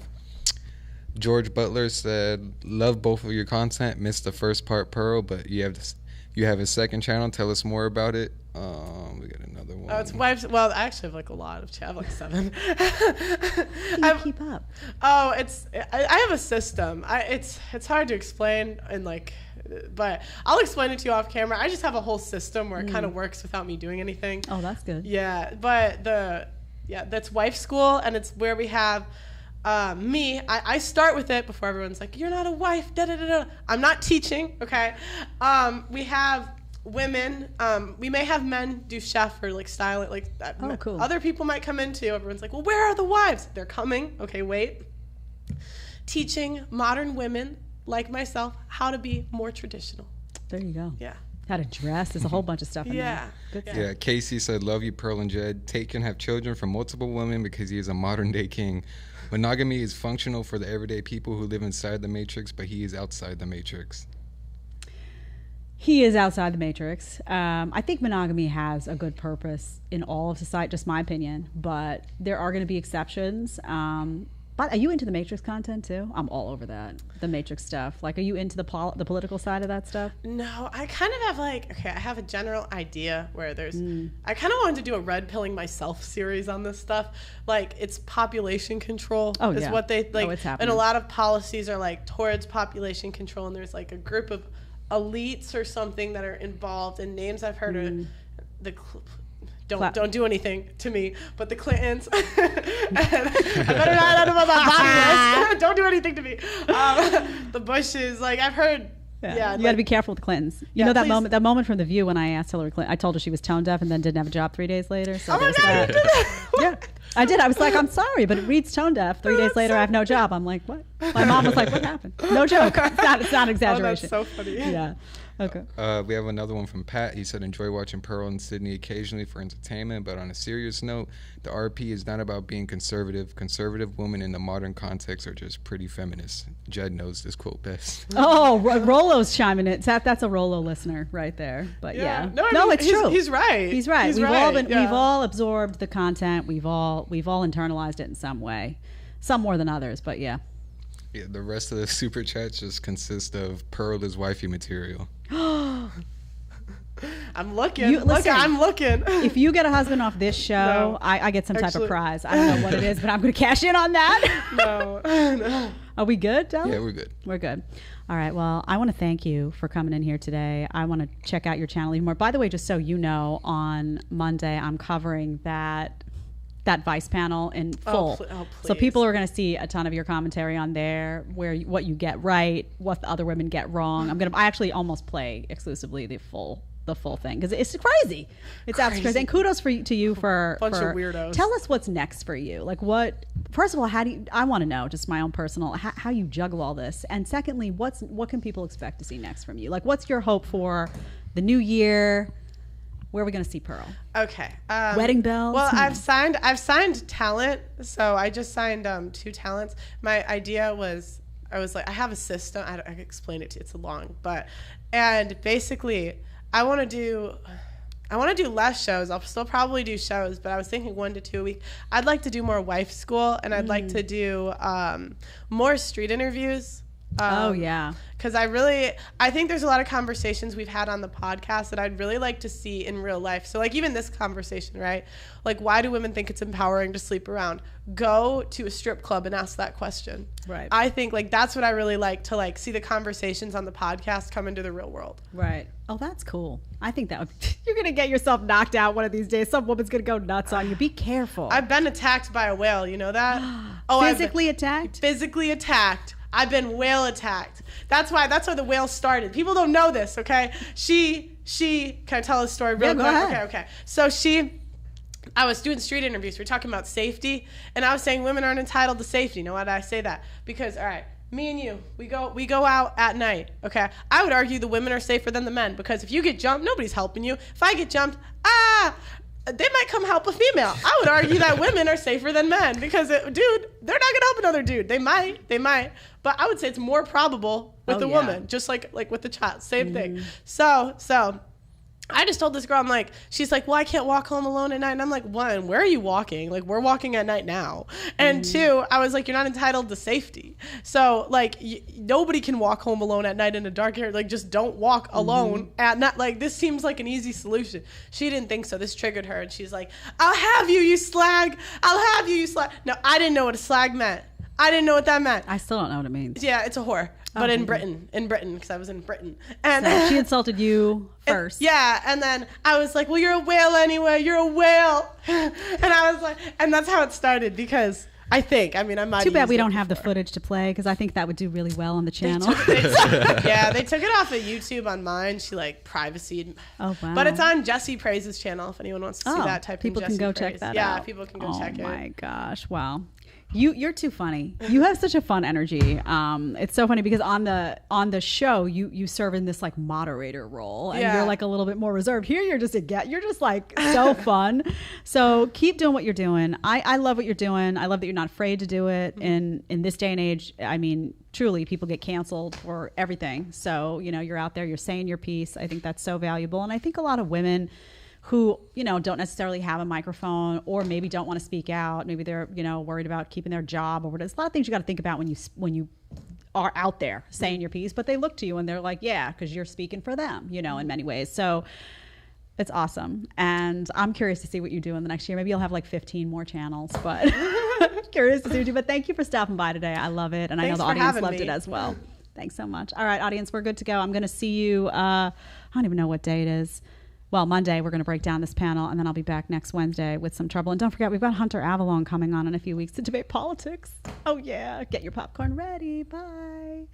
George Butler said, love both of your content, missed the first part, Pearl, but you have a second channel. Tell us more about it. We got another one. Oh, it's wives. Well, I actually have like a lot of I have like 7. How do you keep up? Oh, I have a system. It's hard to explain, and like, but I'll explain it to you off camera. I just have a whole system where it kind of works without me doing anything. Oh, that's good. Yeah, but that's wife school, and it's where we have I start with it before everyone's like, you're not a wife, da da da da. I'm not teaching, okay? We have women, we may have men do chef or like style it, like that. Oh, cool. Other people might come in too. Everyone's like, well, where are the wives? They're coming. Okay, wait. Teaching modern women like myself how to be more traditional. There you go. Yeah. How to dress. There's a whole bunch of stuff in there. Good stuff. Yeah, Casey said, love you, Pearl and Jed. Tate can have children from multiple women because he is a modern day king. Monogamy is functional for the everyday people who live inside the matrix, but he is outside the matrix. he is outside the matrix. I think monogamy has a good purpose in all of society, just my opinion, but there are going to be exceptions. But are you into the Matrix content too? I'm all over that, the Matrix stuff. Like, are you into the political side of that stuff? No, I kind of have I have a general idea where there's, I kind of wanted to do a red pilling myself series on this stuff. Like, it's population control is what they like. It's happening. And a lot of policies are like towards population control. And there's like a group of elites or something that are involved, and names I've heard are don't do anything to me, but the Clintons. I better not out of my body. Don't do anything to me. The Bushes, like I've heard. Yeah, you got to be careful with the Clintons. You know that moment from The View when I asked Hillary Clinton, I told her she was tone deaf and then didn't have a job 3 days later. So oh my God, you did that? Yeah, I did. I was like, I'm sorry, but it reads tone deaf. 3 days later, I have no job. I'm like, what? My mom was like, what happened? No joke. It's not exaggeration. Oh, that's so funny. Yeah. Okay. We have another one from Pat. He said, enjoy watching Pearl and Sydney occasionally for entertainment, but on a serious note, the RP is not about being conservative. Conservative women in the modern context are just pretty feminists. Jed knows this quote best. Oh, Rolo's chiming in. That's a Rolo listener right there. But yeah. No, it's true. He's right. He's right. We've all absorbed the content. We've all internalized it in some way. Some more than others, but yeah. Yeah, the rest of the super chats just consist of Pearl is wifey material. I'm looking. I'm looking. If you get a husband off this show, I get some type of prize. I don't know what it is, but I'm going to cash in on that. No. Are we good, Del? Yeah, we're good. We're good. All right. Well, I want to thank you for coming in here today. I want to check out your channel even more. By the way, just so you know, on Monday, I'm covering that Vice panel in full. So people are going to see a ton of your commentary on there, what you get right, what the other women get wrong. I actually almost play exclusively the full thing because it's crazy. It's absolutely crazy. And kudos to you for bunch of weirdos. Tell us what's next for you. Like, what? First of all, I want to know, just my own personal, how you juggle all this, and secondly, what can people expect to see next from you? Like, what's your hope for the new year? Where are we going to see Pearl? Okay. Wedding bells? Well, I've signed talent. So I just signed 2 talents. My idea was, I was like, I have a system. I can explain it to you. It's long. And basically, I want to do less shows. I'll still probably do shows, but I was thinking 1 to 2 a week. I'd like to do more wife school, and I'd like to do more street interviews. Because I think there's a lot of conversations we've had on the podcast that I'd really like to see in real life. So like even this conversation, right? Like, why do women think it's empowering to sleep around? Go to a strip club and ask that question. Right. I think like that's what I really like to like see the conversations on the podcast come into the real world. Right. Oh, that's cool. I think you're going to get yourself knocked out one of these days. Some woman's going to go nuts on you. Be careful. I've been attacked by a whale. You know that? Physically attacked? Physically attacked. I've been whale attacked. That's why the whale started. People don't know this, okay? She can I tell a story real quick? Okay. So I was doing street interviews. We were talking about safety, and I was saying women aren't entitled to safety. You know why did I say that? Because, all right, me and you, we go out at night, okay? I would argue the women are safer than the men, because if you get jumped, nobody's helping you. If I get jumped, they might come help a female. I would argue that women are safer than men because, dude, they're not gonna help another dude. They might, but I would say it's more probable with a woman, just like with the child, same thing. So I just told this girl, I'm like, she's like, well, I can't walk home alone at night. And I'm like, 1, where are you walking? Like, we're walking at night now. And 2, I was like, you're not entitled to safety. So like, nobody can walk home alone at night in a dark area. Like, just don't walk alone at night. Like, this seems like an easy solution. She didn't think so. This triggered her. And she's like, I'll have you, you slag. I'll have you, you slag. No, I didn't know what a slag meant. I didn't know what that meant. I still don't know what it means. Yeah, it's a whore. But in Britain, because I was in Britain. And so she insulted you first. And then I was like, well, you're a whale anyway. You're a whale. And I was like, and that's how it started because I might. Too bad we don't have the footage to play because I think that would do really well on the channel. They took it off of YouTube on mine. She like privacyed. Oh, wow. But it's on Jessie Praise's channel if anyone wants to see that type of people can go check that out. Yeah, people can go check it. Oh my gosh. Wow. You're too funny. You have such a fun energy. It's so funny because on the show you serve in this like moderator role, and you're like a little bit more reserved. Here you're just like so fun. So keep doing what you're doing. I love what you're doing. I love that you're not afraid to do it. In this day and age, I mean, truly, people get canceled for everything. So you're out there, you're saying your piece. I think that's so valuable, and I think a lot of women who don't necessarily have a microphone, or maybe don't want to speak out, maybe they're worried about keeping their job, or whatever. There's a lot of things you got to think about when you are out there saying your piece, but they look to you and they're like, yeah, because you're speaking for them, in many ways. So it's awesome, and I'm curious to see what you do in the next year. Maybe you'll have like 15 more channels, but curious to see what you do. But thank you for stopping by today. I love it, and I know the audience loved it as well. Thanks so much. All right, audience, we're good to go. I'm going to see you. I don't even know what day it is. Well, Monday, we're going to break down this panel, and then I'll be back next Wednesday with some trouble. And don't forget, we've got Hunter Avalon coming on in a few weeks to debate politics. Oh, yeah. Get your popcorn ready. Bye.